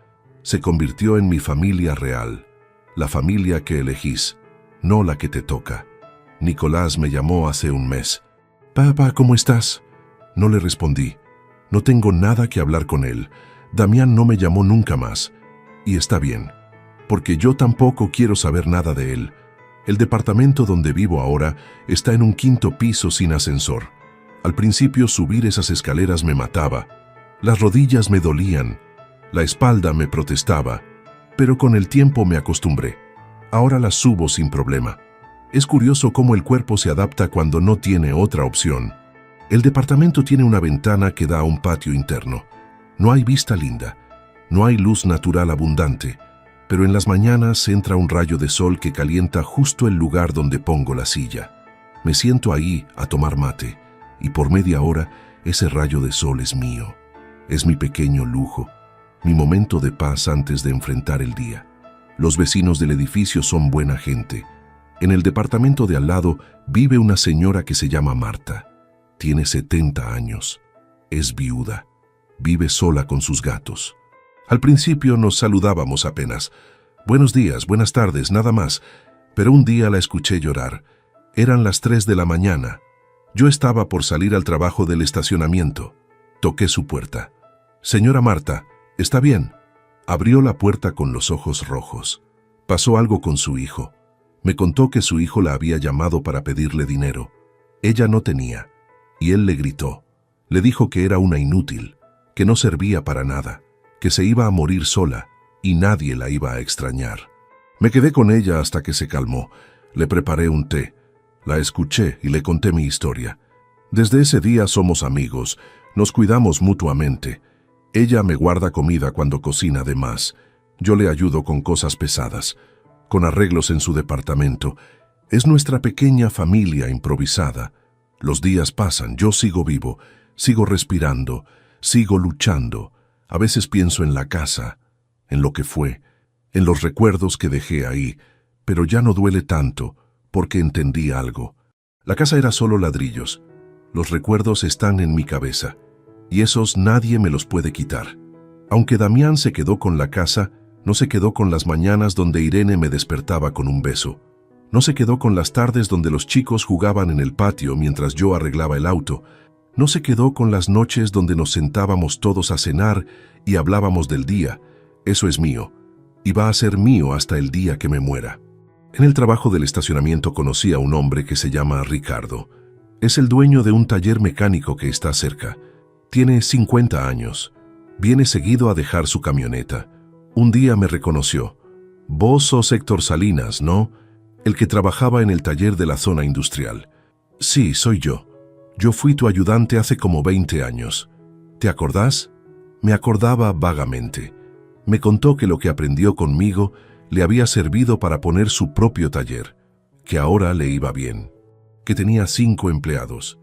Se convirtió en mi familia real, la familia que elegís, no la que te toca. Nicolás me llamó hace un mes. «Papá, ¿cómo estás?» No le respondí. No tengo nada que hablar con él. Damián no me llamó nunca más. Y está bien, porque yo tampoco quiero saber nada de él. El departamento donde vivo ahora está en un 5º piso sin ascensor. Al principio subir esas escaleras me mataba. Las rodillas me dolían. La espalda me protestaba. Pero con el tiempo me acostumbré. Ahora las subo sin problema. Es curioso cómo el cuerpo se adapta cuando no tiene otra opción. El departamento tiene una ventana que da a un patio interno. No hay vista linda. No hay luz natural abundante. Pero en las mañanas entra un rayo de sol que calienta justo el lugar donde pongo la silla. Me siento ahí a tomar mate, y por media hora ese rayo de sol es mío. Es mi pequeño lujo, mi momento de paz antes de enfrentar el día. Los vecinos del edificio son buena gente. En el departamento de al lado vive una señora que se llama Marta. Tiene 70 años. Es viuda. Vive sola con sus gatos. Al principio nos saludábamos apenas. Buenos días, buenas tardes, nada más. Pero un día la escuché llorar. Eran las 3 de la mañana. Yo estaba por salir al trabajo del estacionamiento. Toqué su puerta. «Señora Marta, ¿está bien?» Abrió la puerta con los ojos rojos. Pasó algo con su hijo. Me contó que su hijo la había llamado para pedirle dinero. Ella no tenía. Y él le gritó. Le dijo que era una inútil, que no servía para nada, que se iba a morir sola y nadie la iba a extrañar. Me quedé con ella hasta que se calmó. Le preparé un té. La escuché y le conté mi historia. Desde ese día somos amigos, nos cuidamos mutuamente. Ella me guarda comida cuando cocina de más. Yo le ayudo con cosas pesadas, con arreglos en su departamento. Es nuestra pequeña familia improvisada. Los días pasan, yo sigo vivo, sigo respirando, sigo luchando. A veces pienso en la casa, en lo que fue, en los recuerdos que dejé ahí, pero ya no duele tanto, porque entendí algo. La casa era solo ladrillos. Los recuerdos están en mi cabeza, y esos nadie me los puede quitar. Aunque Damián se quedó con la casa, no se quedó con las mañanas donde Irene me despertaba con un beso. No se quedó con las tardes donde los chicos jugaban en el patio mientras yo arreglaba el auto. No se quedó con las noches donde nos sentábamos todos a cenar y hablábamos del día. Eso es mío, y va a ser mío hasta el día que me muera. En el trabajo del estacionamiento conocí a un hombre que se llama Ricardo. Es el dueño de un taller mecánico que está cerca. Tiene 50 años. Viene seguido a dejar su camioneta. Un día me reconoció. «Vos sos Héctor Salinas, ¿no? El que trabajaba en el taller de la zona industrial». «Sí, soy yo. Yo fui tu ayudante hace como 20 años. ¿Te acordás?» Me acordaba vagamente. Me contó que lo que aprendió conmigo le había servido para poner su propio taller, que ahora le iba bien, que tenía 5 empleados.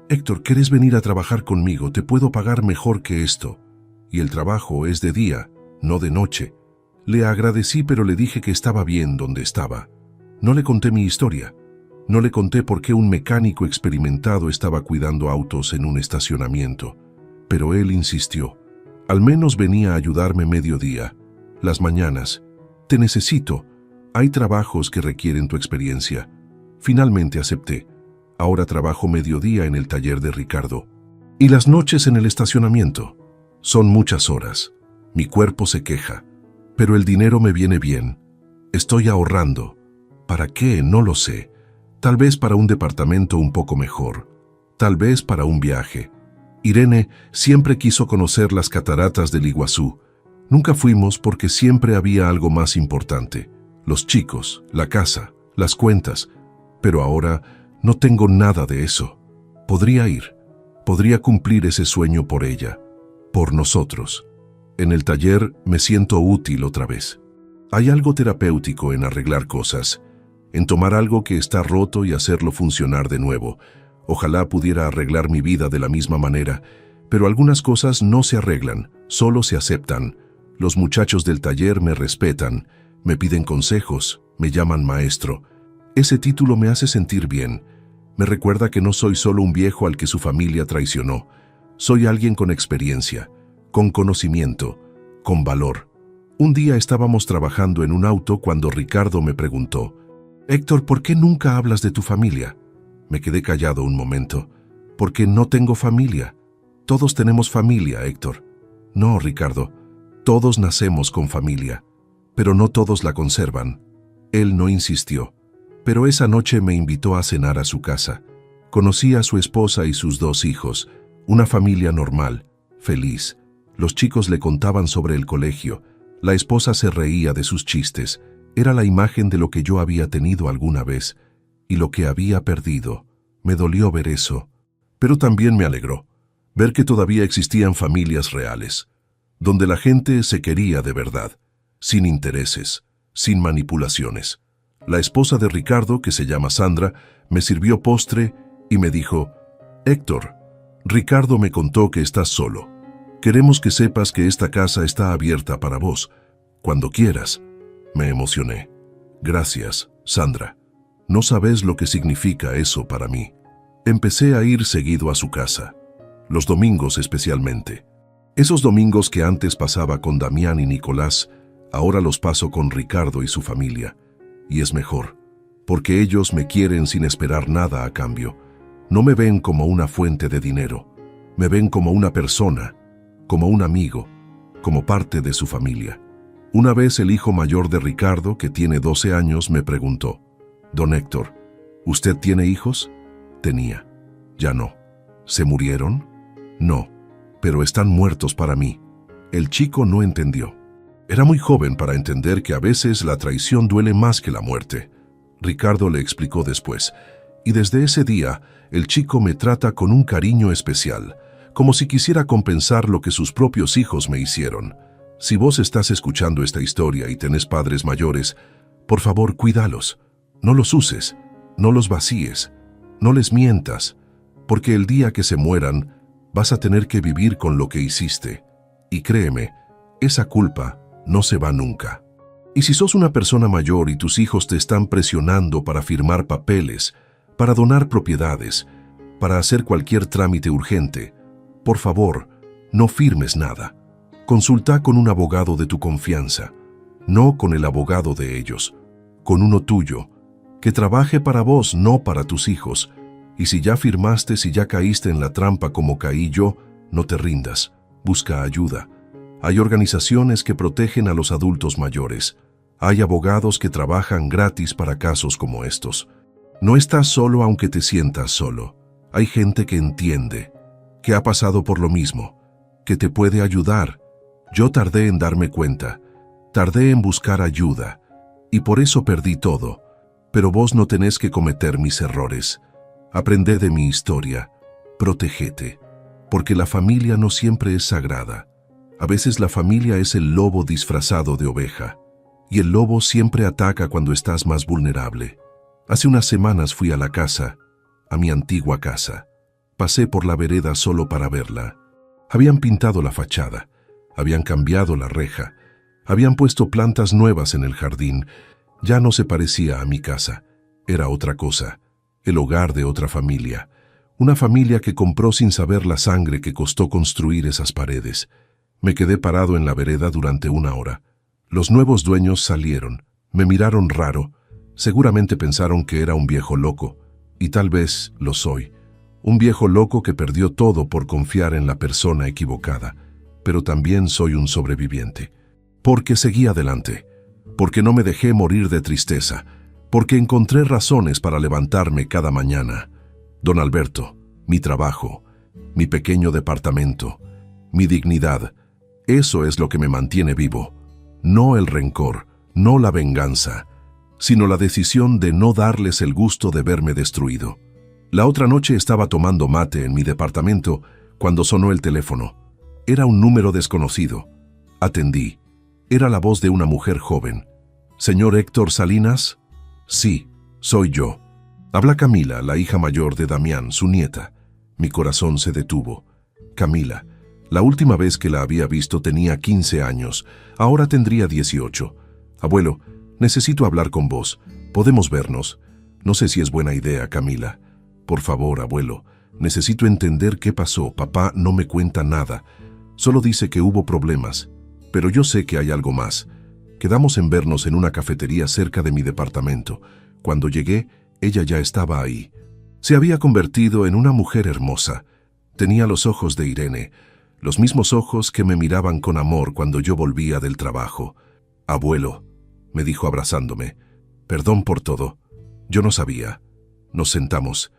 «Héctor, ¿querés venir a trabajar conmigo? Te puedo pagar mejor que esto. Y el trabajo es de día, no de noche». Le agradecí, pero le dije que estaba bien donde estaba. No le conté mi historia. No le conté por qué un mecánico experimentado estaba cuidando autos en un estacionamiento. Pero él insistió. Al menos venía a ayudarme mediodía, las mañanas. «Te necesito. Hay trabajos que requieren tu experiencia». Finalmente acepté. Ahora trabajo mediodía en el taller de Ricardo. Y las noches en el estacionamiento. Son muchas horas. Mi cuerpo se queja. Pero el dinero me viene bien. Estoy ahorrando. ¿Para qué? No lo sé. Tal vez para un departamento un poco mejor. tal vez para un viaje. Irene siempre quiso conocer las cataratas del Iguazú. Nunca fuimos porque siempre había algo más importante. Los chicos, la casa, las cuentas. Pero ahora no tengo nada de eso. Podría ir. Podría cumplir ese sueño por ella. Por nosotros. En el taller me siento útil otra vez. Hay algo terapéutico en arreglar cosas, en tomar algo que está roto y hacerlo funcionar de nuevo. Ojalá pudiera arreglar mi vida de la misma manera, pero algunas cosas no se arreglan, solo se aceptan. Los muchachos del taller me respetan, me piden consejos, me llaman maestro. Ese título me hace sentir bien. Me recuerda que no soy solo un viejo al que su familia traicionó. Soy alguien con experiencia, con conocimiento, con valor. Un día estábamos trabajando en un auto cuando Ricardo me preguntó: «Héctor, ¿por qué nunca hablas de tu familia?» Me quedé callado un momento. «Porque no tengo familia. Todos tenemos familia, Héctor». «No, Ricardo. Todos nacemos con familia, pero no todos la conservan». Él no insistió, pero esa noche me invitó a cenar a su casa. Conocí a su esposa y sus 2 hijos, una familia normal, feliz. Los chicos le contaban sobre el colegio. La esposa se reía de sus chistes. Era la imagen de lo que yo había tenido alguna vez y lo que había perdido. Me dolió ver eso, pero también me alegró ver que todavía existían familias reales, donde la gente se quería de verdad, sin intereses, sin manipulaciones. La esposa de Ricardo, que se llama Sandra, me sirvió postre y me dijo: «Héctor, Ricardo me contó que estás solo. Queremos que sepas que esta casa está abierta para vos, cuando quieras». Me emocioné. «Gracias, Sandra. No sabes lo que significa eso para mí». Empecé a ir seguido a su casa, los domingos especialmente. Esos domingos que antes pasaba con Damián y Nicolás, ahora los paso con Ricardo y su familia. Y es mejor, porque ellos me quieren sin esperar nada a cambio. No me ven como una fuente de dinero, me ven como una persona, como un amigo, como parte de su familia. Una vez el hijo mayor de Ricardo, que tiene 12 años, me preguntó: «Don Héctor, ¿usted tiene hijos?» Tenía. Ya no. ¿Se murieron? No, pero están muertos para mí. El chico no entendió. Era muy joven para entender que a veces la traición duele más que la muerte. Ricardo le explicó después, y desde ese día el chico me trata con un cariño especial, como si quisiera compensar lo que sus propios hijos me hicieron. Si vos estás escuchando esta historia y tenés padres mayores, por favor cuídalos. No los uses, no los vacíes, no les mientas, porque el día que se mueran vas a tener que vivir con lo que hiciste. Y créeme, esa culpa no se va nunca. Y si sos una persona mayor y tus hijos te están presionando para firmar papeles, para donar propiedades, para hacer cualquier trámite urgente, por favor, no firmes nada. Consulta con un abogado de tu confianza, no con el abogado de ellos, con uno tuyo, que trabaje para vos, no para tus hijos. Y si ya firmaste, si ya caíste en la trampa como caí yo, no te rindas, busca ayuda. Hay organizaciones que protegen a los adultos mayores. Hay abogados que trabajan gratis para casos como estos. No estás solo aunque te sientas solo. Hay gente que entiende, que ha pasado por lo mismo, que te puede ayudar. Yo tardé en darme cuenta, tardé en buscar ayuda, y por eso perdí todo. Pero vos no tenés que cometer mis errores. Aprende de mi historia, protégete, porque la familia no siempre es sagrada. A veces la familia es el lobo disfrazado de oveja, y el lobo siempre ataca cuando estás más vulnerable. Hace unas semanas fui a la casa, a mi antigua casa. Pasé por la vereda solo para verla. Habían pintado la fachada, habían cambiado la reja, habían puesto plantas nuevas en el jardín. Ya no se parecía a mi casa, era otra cosa, el hogar de otra familia. Una familia que compró sin saber la sangre que costó construir esas paredes. Me quedé parado en la vereda durante 1 hora. Los nuevos dueños salieron, me miraron raro. Seguramente pensaron que era un viejo loco, y tal vez lo soy. Un viejo loco que perdió todo por confiar en la persona equivocada. Pero también soy un sobreviviente. Porque seguí adelante. Porque no me dejé morir de tristeza. Porque encontré razones para levantarme cada mañana. Don Alberto, mi trabajo, mi pequeño departamento, mi dignidad. Eso es lo que me mantiene vivo. No el rencor, no la venganza, sino la decisión de no darles el gusto de verme destruido. La otra noche estaba tomando mate en mi departamento cuando sonó el teléfono. Era un número desconocido. Atendí. Era la voz de una mujer joven. «¿Señor Héctor Salinas?» «Sí, soy yo». Habla Camila, la hija mayor de Damián, su nieta. Mi corazón se detuvo. Camila, la última vez que la había visto tenía 15 años, ahora tendría 18. «Abuelo, necesito hablar con vos. ¿Podemos vernos?» «No sé si es buena idea, Camila». «Por favor, abuelo, necesito entender qué pasó. Papá no me cuenta nada. Solo dice que hubo problemas. Pero yo sé que hay algo más». Quedamos en vernos en una cafetería cerca de mi departamento. Cuando llegué, ella ya estaba ahí. Se había convertido en una mujer hermosa. Tenía los ojos de Irene, los mismos ojos que me miraban con amor cuando yo volvía del trabajo. «Abuelo», me dijo abrazándome, «perdón por todo. Yo no sabía». Nos sentamos.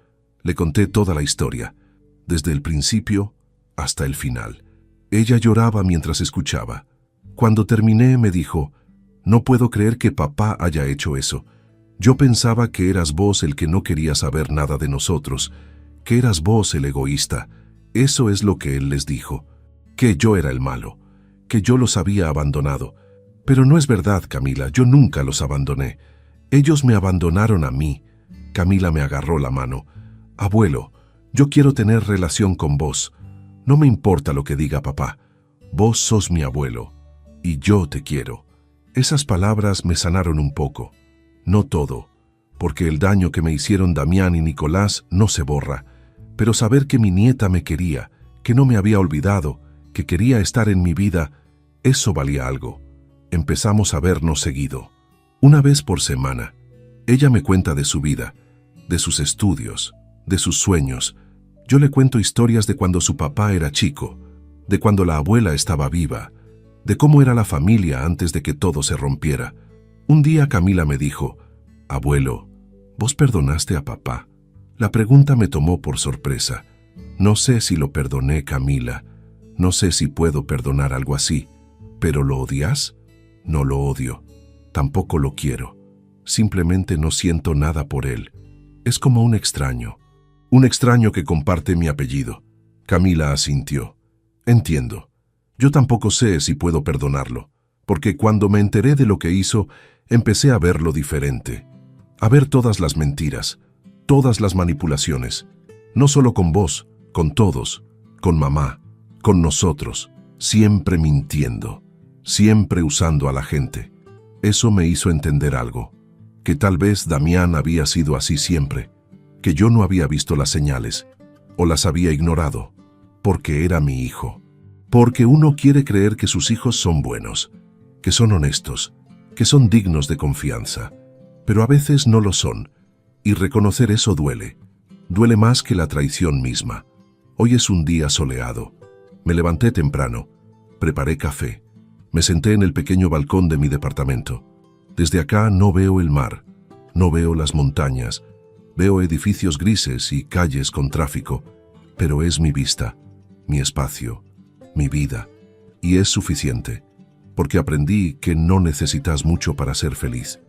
Le conté toda la historia, desde el principio hasta el final. Ella lloraba mientras escuchaba. Cuando terminé, me dijo, «No puedo creer que papá haya hecho eso. Yo pensaba que eras vos el que no quería saber nada de nosotros, que eras vos el egoísta». Eso es lo que él les dijo, que yo era el malo, que yo los había abandonado. Pero no es verdad, Camila, yo nunca los abandoné. Ellos me abandonaron a mí. Camila me agarró la mano. «Abuelo, yo quiero tener relación con vos. No me importa lo que diga papá. Vos sos mi abuelo, y yo te quiero». Esas palabras me sanaron un poco. No todo, porque el daño que me hicieron Damián y Nicolás no se borra. Pero saber que mi nieta me quería, que no me había olvidado, que quería estar en mi vida, eso valía algo. Empezamos a vernos seguido, una vez por semana. Ella me cuenta de su vida, de sus estudios, de sus sueños. Yo le cuento historias de cuando su papá era chico, de cuando la abuela estaba viva, de cómo era la familia antes de que todo se rompiera. Un día Camila me dijo, «Abuelo, ¿vos perdonaste a papá?» La pregunta me tomó por sorpresa. No sé si lo perdoné, Camila. No sé si puedo perdonar algo así. ¿Pero lo odias? No lo odio. Tampoco lo quiero. Simplemente no siento nada por él. Es como un extraño. Un extraño que comparte mi apellido. Camila asintió. Entiendo. Yo tampoco sé si puedo perdonarlo, porque cuando me enteré de lo que hizo, empecé a verlo diferente. A ver todas las mentiras, todas las manipulaciones. No solo con vos, con todos, con mamá, con nosotros, siempre mintiendo, siempre usando a la gente. Eso me hizo entender algo, que tal vez Damián había sido así siempre, que yo no había visto las señales, o las había ignorado, porque era mi hijo. Porque uno quiere creer que sus hijos son buenos, que son honestos, que son dignos de confianza, pero a veces no lo son, y reconocer eso duele. Duele más que la traición misma. Hoy es un día soleado. Me levanté temprano, preparé café, me senté en el pequeño balcón de mi departamento. Desde acá no veo el mar, no veo las montañas, veo edificios grises y calles con tráfico, pero es mi vista, mi espacio, mi vida, y es suficiente, porque aprendí que no necesitas mucho para ser feliz.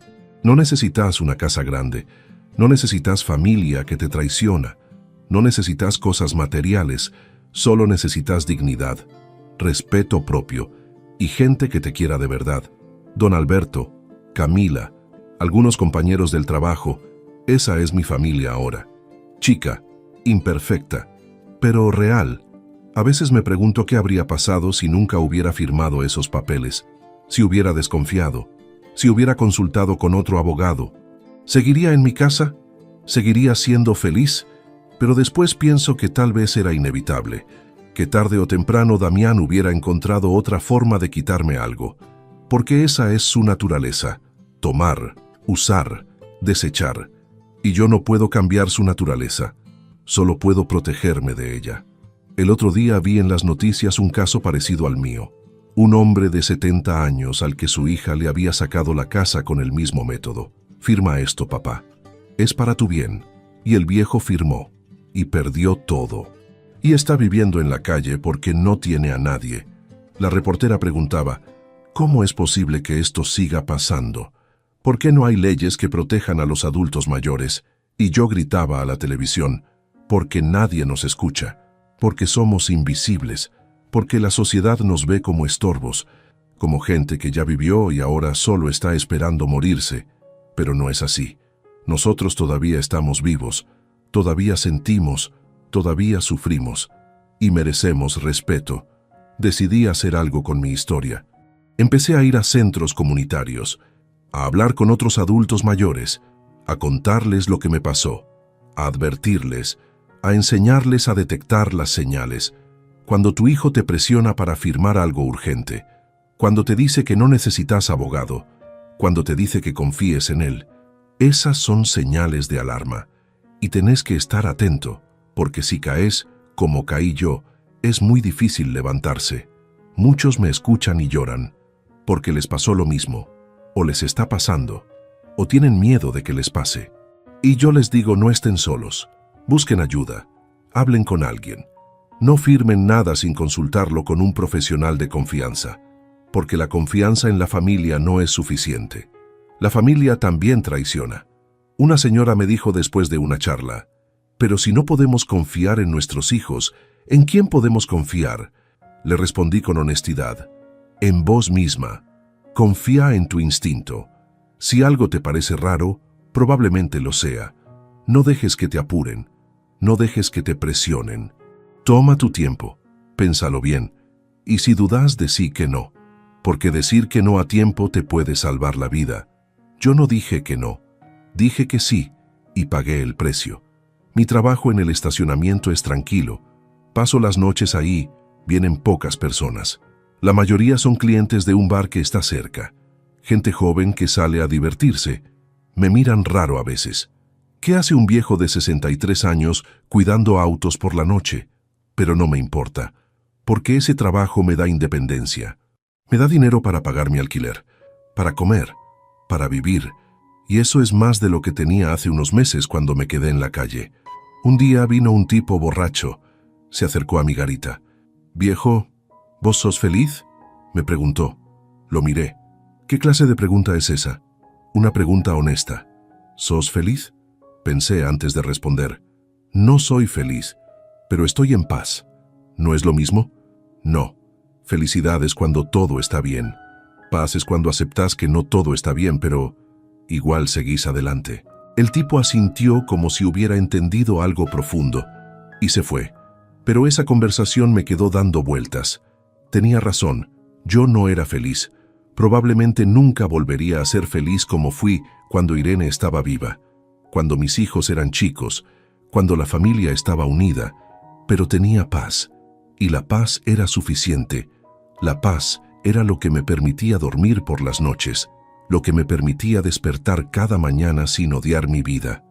No necesitas una casa grande, no necesitas familia que te traiciona, no necesitas cosas materiales, solo necesitas dignidad, respeto propio y gente que te quiera de verdad. Don Alberto, Camila, algunos compañeros del trabajo, esa es mi familia ahora. Chica, imperfecta, pero real. A veces me pregunto qué habría pasado si nunca hubiera firmado esos papeles, si hubiera desconfiado, si hubiera consultado con otro abogado. ¿Seguiría en mi casa? ¿Seguiría siendo feliz? Pero después pienso que tal vez era inevitable, que tarde o temprano Damián hubiera encontrado otra forma de quitarme algo, porque esa es su naturaleza, tomar, usar, desechar, y yo no puedo cambiar su naturaleza, solo puedo protegerme de ella. El otro día vi en las noticias un caso parecido al mío. Un hombre de 70 años al que su hija le había sacado la casa con el mismo método. Firma esto, papá. Es para tu bien. Y el viejo firmó. y perdió todo. Y está viviendo en la calle porque no tiene a nadie. La reportera preguntaba, ¿cómo es posible que esto siga pasando? ¿Por qué no hay leyes que protejan a los adultos mayores? Y yo gritaba a la televisión, porque nadie nos escucha, porque somos invisibles, porque la sociedad nos ve como estorbos, como gente que ya vivió y ahora solo está esperando morirse. Pero no es así. Nosotros todavía estamos vivos, todavía sentimos, todavía sufrimos, y merecemos respeto. Decidí hacer algo con mi historia. Empecé a ir a centros comunitarios, a hablar con otros adultos mayores, a contarles lo que me pasó, a advertirles, a enseñarles a detectar las señales. Cuando tu hijo te presiona para firmar algo urgente, cuando te dice que no necesitas abogado, cuando te dice que confíes en él, esas son señales de alarma. Y tenés que estar atento, porque si caes, como caí yo, es muy difícil levantarse. Muchos me escuchan y lloran, porque les pasó lo mismo, o les está pasando, o tienen miedo de que les pase. Y yo les digo, no estén solos, busquen ayuda, hablen con alguien. No firmen nada sin consultarlo con un profesional de confianza, porque la confianza en la familia no es suficiente. La familia también traiciona. Una señora me dijo después de una charla, pero si no podemos confiar en nuestros hijos, ¿en quién podemos confiar? Le respondí con honestidad, en vos misma. Confía en tu instinto. Si algo te parece raro, probablemente lo sea. No dejes que te apuren, no dejes que te presionen. Toma tu tiempo, pénsalo bien, y si dudas, decí que no, porque decir que no a tiempo te puede salvar la vida. Yo no dije que no, dije que sí, y pagué el precio. Mi trabajo en el estacionamiento es tranquilo. Paso las noches ahí, vienen pocas personas. La mayoría son clientes de un bar que está cerca. Gente joven que sale a divertirse. Me miran raro a veces. ¿Qué hace un viejo de 63 años cuidando autos por la noche? Pero no me importa, porque ese trabajo me da independencia. Me da dinero para pagar mi alquiler, para comer, para vivir, y eso es más de lo que tenía hace unos meses cuando me quedé en la calle. Un día vino un tipo borracho, se acercó a mi garita. «Viejo, ¿vos sos feliz?», me preguntó. Lo miré. ¿Qué clase de pregunta es esa? Una pregunta honesta. ¿Sos feliz?, pensé antes de responder. No soy feliz, pero estoy en paz. ¿No es lo mismo? No. Felicidad es cuando todo está bien. Paz es cuando aceptas que no todo está bien, pero igual seguís adelante. El tipo asintió como si hubiera entendido algo profundo y se fue. Pero esa conversación me quedó dando vueltas. Tenía razón, yo no era feliz. Probablemente nunca volvería a ser feliz como fui cuando Irene estaba viva, cuando mis hijos eran chicos, cuando la familia estaba unida, pero tenía paz, y la paz era suficiente. La paz era lo que me permitía dormir por las noches, lo que me permitía despertar cada mañana sin odiar mi vida.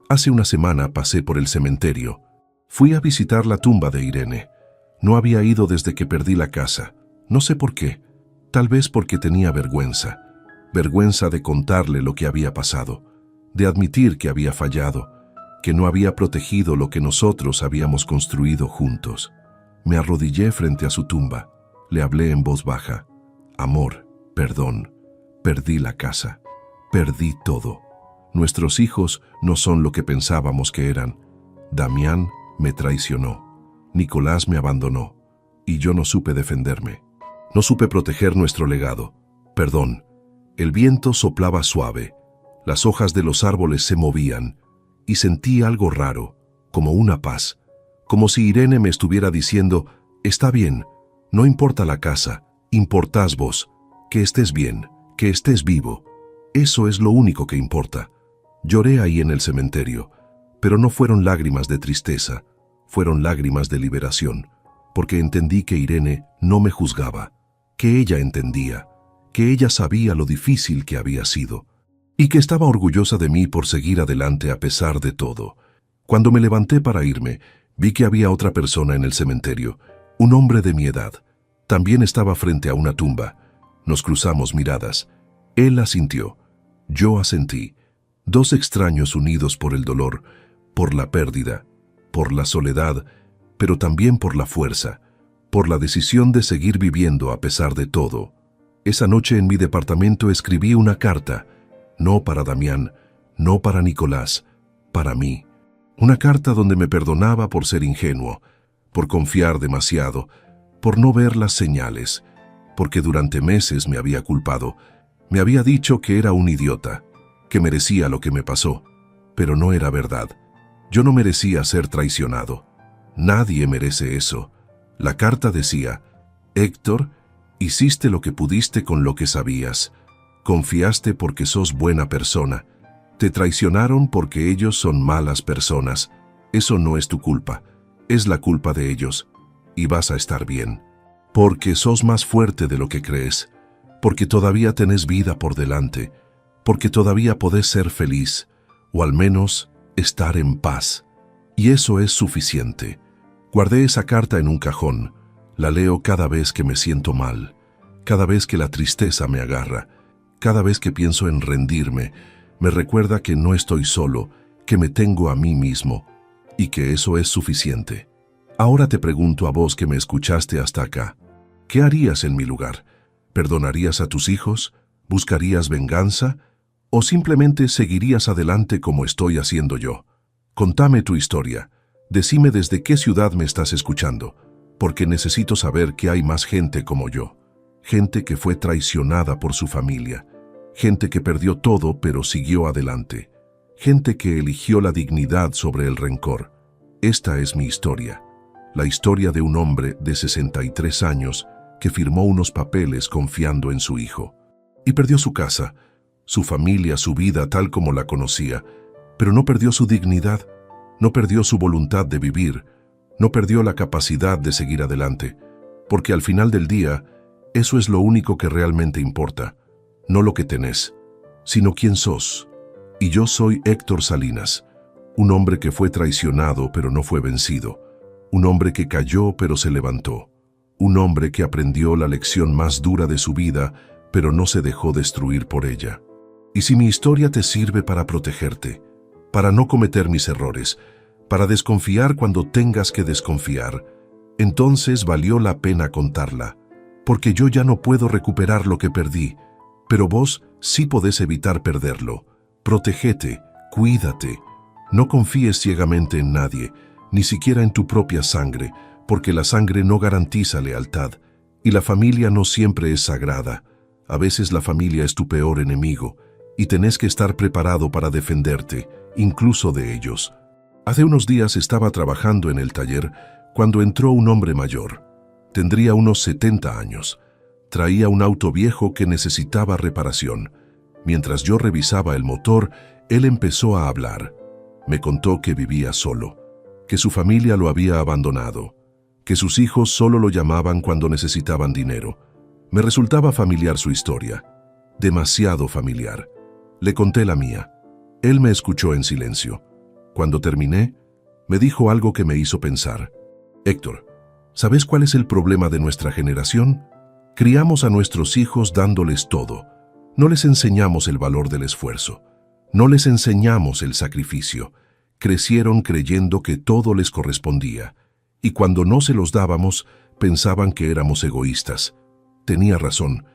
Hace una semana pasé por el cementerio. Fui a visitar la tumba de Irene. No había ido desde que perdí la casa. No sé por qué. Tal vez porque tenía vergüenza. Vergüenza de contarle lo que había pasado, de admitir que había fallado, que no había protegido lo que nosotros habíamos construido juntos. Me arrodillé frente a su tumba. Le hablé en voz baja. Amor, perdón. Perdí la casa. Perdí todo. Nuestros hijos no son lo que pensábamos que eran. Damián me traicionó. Nicolás me abandonó. Y yo no supe defenderme. No supe proteger nuestro legado. Perdón. El viento soplaba suave. Las hojas de los árboles se movían. Y sentí algo raro, como una paz. Como si Irene me estuviera diciendo, está bien, no importa la casa, importás vos. Que estés bien, que estés vivo. Eso es lo único que importa. Lloré ahí en el cementerio, pero no fueron lágrimas de tristeza, fueron lágrimas de liberación, porque entendí que Irene no me juzgaba, que ella entendía, que ella sabía lo difícil que había sido, y que estaba orgullosa de mí por seguir adelante a pesar de todo. Cuando me levanté para irme, vi que había otra persona en el cementerio, un hombre de mi edad. También estaba frente a una tumba. Nos cruzamos miradas. Él asintió. Yo asentí. Dos extraños unidos por el dolor, por la pérdida. por la soledad, pero también por la fuerza, por la decisión de seguir viviendo a pesar de todo. Esa noche en mi departamento escribí una carta, no para Damián, no para Nicolás, para mí. Una carta donde me perdonaba por ser ingenuo, por confiar demasiado, por no ver las señales, porque durante meses me había culpado. Me había dicho que era un idiota, que merecía lo que me pasó, pero no era verdad. Yo no merecía ser traicionado. Nadie merece eso. La carta decía: Héctor, hiciste lo que pudiste con lo que sabías. Confiaste porque sos buena persona. Te traicionaron porque ellos son malas personas. Eso no es tu culpa. Es la culpa de ellos. Y vas a estar bien. Porque sos más fuerte de lo que crees. Porque todavía tenés vida por delante. Porque todavía podés ser feliz. O al menos estar en paz. Y eso es suficiente. Guardé esa carta en un cajón. La leo cada vez que me siento mal. Cada vez que la tristeza me agarra. Cada vez que pienso en rendirme. Me recuerda que no estoy solo, que me tengo a mí mismo, y que eso es suficiente. Ahora te pregunto a vos que me escuchaste hasta acá, ¿qué harías en mi lugar? ¿Perdonarías a tus hijos? ¿Buscarías venganza? ¿O simplemente seguirías adelante como estoy haciendo yo? Contame tu historia. Decime desde qué ciudad me estás escuchando, porque necesito saber que hay más gente como yo. Gente que fue traicionada por su familia. Gente que perdió todo pero siguió adelante. Gente que eligió la dignidad sobre el rencor. Esta es mi historia. La historia de un hombre de 63 años que firmó unos papeles confiando en su hijo. Y perdió su casa, su familia, su vida tal como la conocía, pero no perdió su dignidad, no perdió su voluntad de vivir, no perdió la capacidad de seguir adelante, porque al final del día, eso es lo único que realmente importa. No lo que tenés, sino quién sos. Y yo soy Héctor Salinas, un hombre que fue traicionado pero no fue vencido, un hombre que cayó pero se levantó, un hombre que aprendió la lección más dura de su vida pero no se dejó destruir por ella. Y si mi historia te sirve para protegerte, para no cometer mis errores, para desconfiar cuando tengas que desconfiar, entonces valió la pena contarla, porque yo ya no puedo recuperar lo que perdí, pero vos sí podés evitar perderlo. Protégete, cuídate. No confíes ciegamente en nadie, ni siquiera en tu propia sangre, porque la sangre no garantiza lealtad, y la familia no siempre es sagrada. A veces la familia es tu peor enemigo, y tenés que estar preparado para defenderte, incluso de ellos. Hace unos días estaba trabajando en el taller cuando entró un hombre mayor. Tendría unos 70 años. Traía un auto viejo que necesitaba reparación. Mientras yo revisaba el motor, él empezó a hablar. Me contó que vivía solo, que su familia lo había abandonado, que sus hijos solo lo llamaban cuando necesitaban dinero. Me resultaba familiar su historia, demasiado familiar. Le conté la mía. Él me escuchó en silencio. Cuando terminé, me dijo algo que me hizo pensar. Héctor, ¿sabes cuál es el problema de nuestra generación? Criamos a nuestros hijos dándoles todo. No les enseñamos el valor del esfuerzo. No les enseñamos el sacrificio. Crecieron creyendo que todo les correspondía. Y cuando no se los dábamos, pensaban que éramos egoístas. Tenía razón.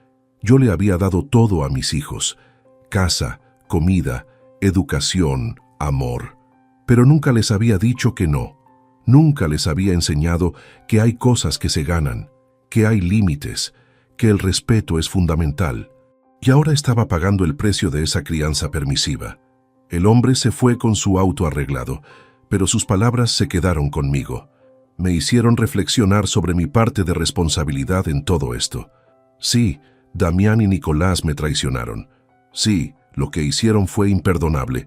Yo le había dado todo a mis hijos. Casa, comida, educación, amor. Pero nunca les había dicho que no. Nunca les había enseñado que hay cosas que se ganan, que hay límites, que el respeto es fundamental. Y ahora estaba pagando el precio de esa crianza permisiva. El hombre se fue con su auto arreglado, pero sus palabras se quedaron conmigo. Me hicieron reflexionar sobre mi parte de responsabilidad en todo esto. Sí, Damián y Nicolás me traicionaron. Sí, lo que hicieron fue imperdonable,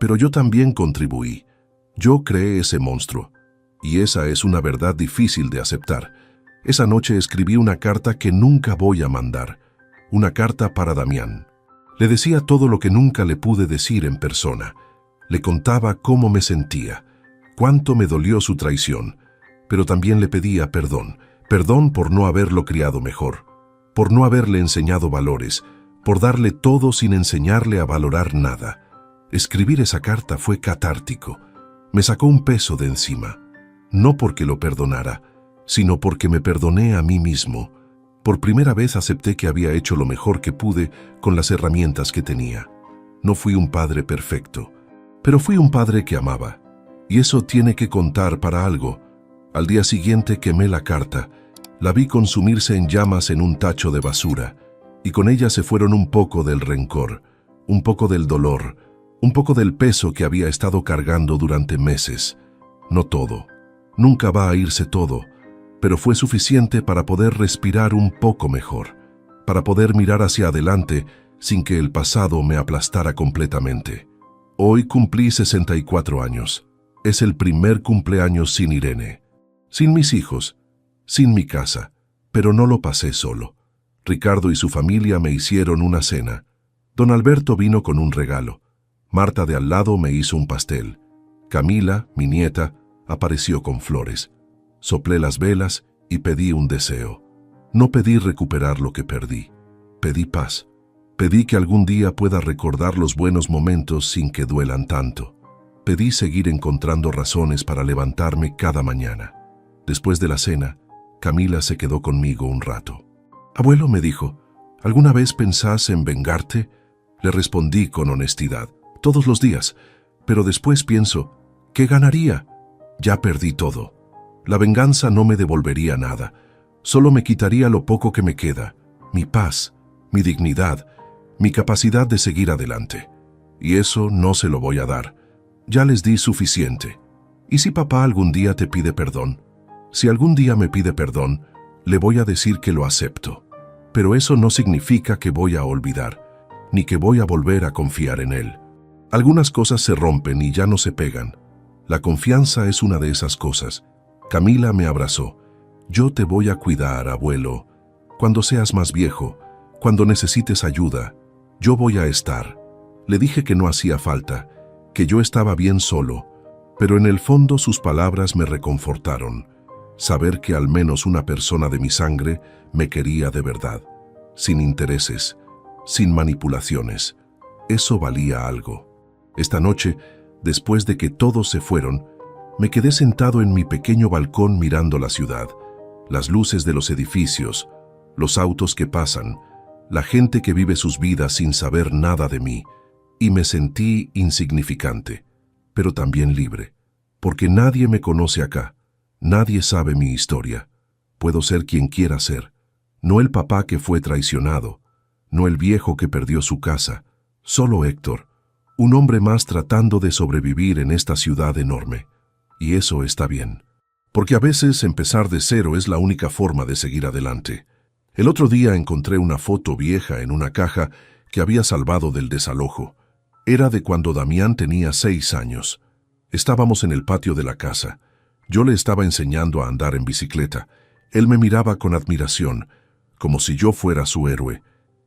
pero yo también contribuí. Yo creé ese monstruo. Y esa es una verdad difícil de aceptar. Esa noche escribí una carta que nunca voy a mandar. Una carta para Damián. Le decía todo lo que nunca le pude decir en persona. Le contaba cómo me sentía, cuánto me dolió su traición, pero también le pedía perdón. Perdón por no haberlo criado mejor, por no haberle enseñado valores, por darle todo sin enseñarle a valorar nada. Escribir esa carta fue catártico. Me sacó un peso de encima, no porque lo perdonara, sino porque me perdoné a mí mismo. Por primera vez acepté que había hecho lo mejor que pude con las herramientas que tenía. No fui un padre perfecto, pero fui un padre que amaba. Y eso tiene que contar para algo. Al día siguiente quemé la carta. La vi consumirse en llamas en un tacho de basura, y con ella se fueron un poco del rencor, un poco del dolor, un poco del peso que había estado cargando durante meses. No todo. Nunca va a irse todo, pero fue suficiente para poder respirar un poco mejor, para poder mirar hacia adelante sin que el pasado me aplastara completamente. Hoy cumplí 64 años. Es el primer cumpleaños sin Irene, sin mis hijos, sin mi casa, pero no lo pasé solo. Ricardo y su familia me hicieron una cena. Don Alberto vino con un regalo. Marta de al lado me hizo un pastel. Camila, mi nieta, apareció con flores. Soplé las velas y pedí un deseo. No pedí recuperar lo que perdí. Pedí paz. Pedí que algún día pueda recordar los buenos momentos sin que duelan tanto. Pedí seguir encontrando razones para levantarme cada mañana. Después de la cena, Camila se quedó conmigo un rato. «Abuelo», me dijo, «¿alguna vez pensás en vengarte?» Le respondí con honestidad, «Todos los días, pero después pienso, ¿qué ganaría? Ya perdí todo. La venganza no me devolvería nada, solo me quitaría lo poco que me queda, mi paz, mi dignidad, mi capacidad de seguir adelante. Y eso no se lo voy a dar. Ya les di suficiente. ¿Y si papá algún día te pide perdón? Si algún día me pide perdón, le voy a decir que lo acepto. Pero eso no significa que voy a olvidar, ni que voy a volver a confiar en él. Algunas cosas se rompen y ya no se pegan. La confianza es una de esas cosas. Camila me abrazó. «Yo te voy a cuidar, abuelo. Cuando seas más viejo, cuando necesites ayuda, yo voy a estar». Le dije que no hacía falta, que yo estaba bien solo, pero en el fondo sus palabras me reconfortaron. Saber que al menos una persona de mi sangre me quería de verdad, sin intereses, sin manipulaciones. Eso valía algo. Esta noche, después de que todos se fueron, me quedé sentado en mi pequeño balcón mirando la ciudad, las luces de los edificios, los autos que pasan, la gente que vive sus vidas sin saber nada de mí, y me sentí insignificante, pero también libre, porque nadie me conoce acá, nadie sabe mi historia. Puedo ser quien quiera ser, no el papá que fue traicionado, no el viejo que perdió su casa, solo Héctor, un hombre más tratando de sobrevivir en esta ciudad enorme. Y eso está bien, porque a veces empezar de cero es la única forma de seguir adelante. El otro día encontré una foto vieja en una caja que había salvado del desalojo. Era de cuando Damián tenía 6 años. Estábamos en el patio de la casa. Yo le estaba enseñando a andar en bicicleta. Él me miraba con admiración, como si yo fuera su héroe.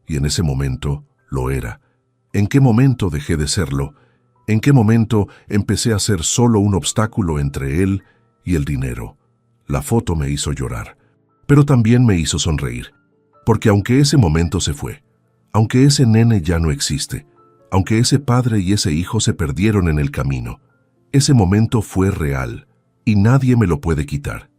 Y en ese momento lo era. ¿En qué momento dejé de serlo? ¿En qué momento empecé a ser solo un obstáculo entre él y el dinero? La foto me hizo llorar, pero también me hizo sonreír. Porque aunque ese momento se fue, aunque ese nene ya no existe, aunque ese padre y ese hijo se perdieron en el camino, ese momento fue real y nadie me lo puede quitar.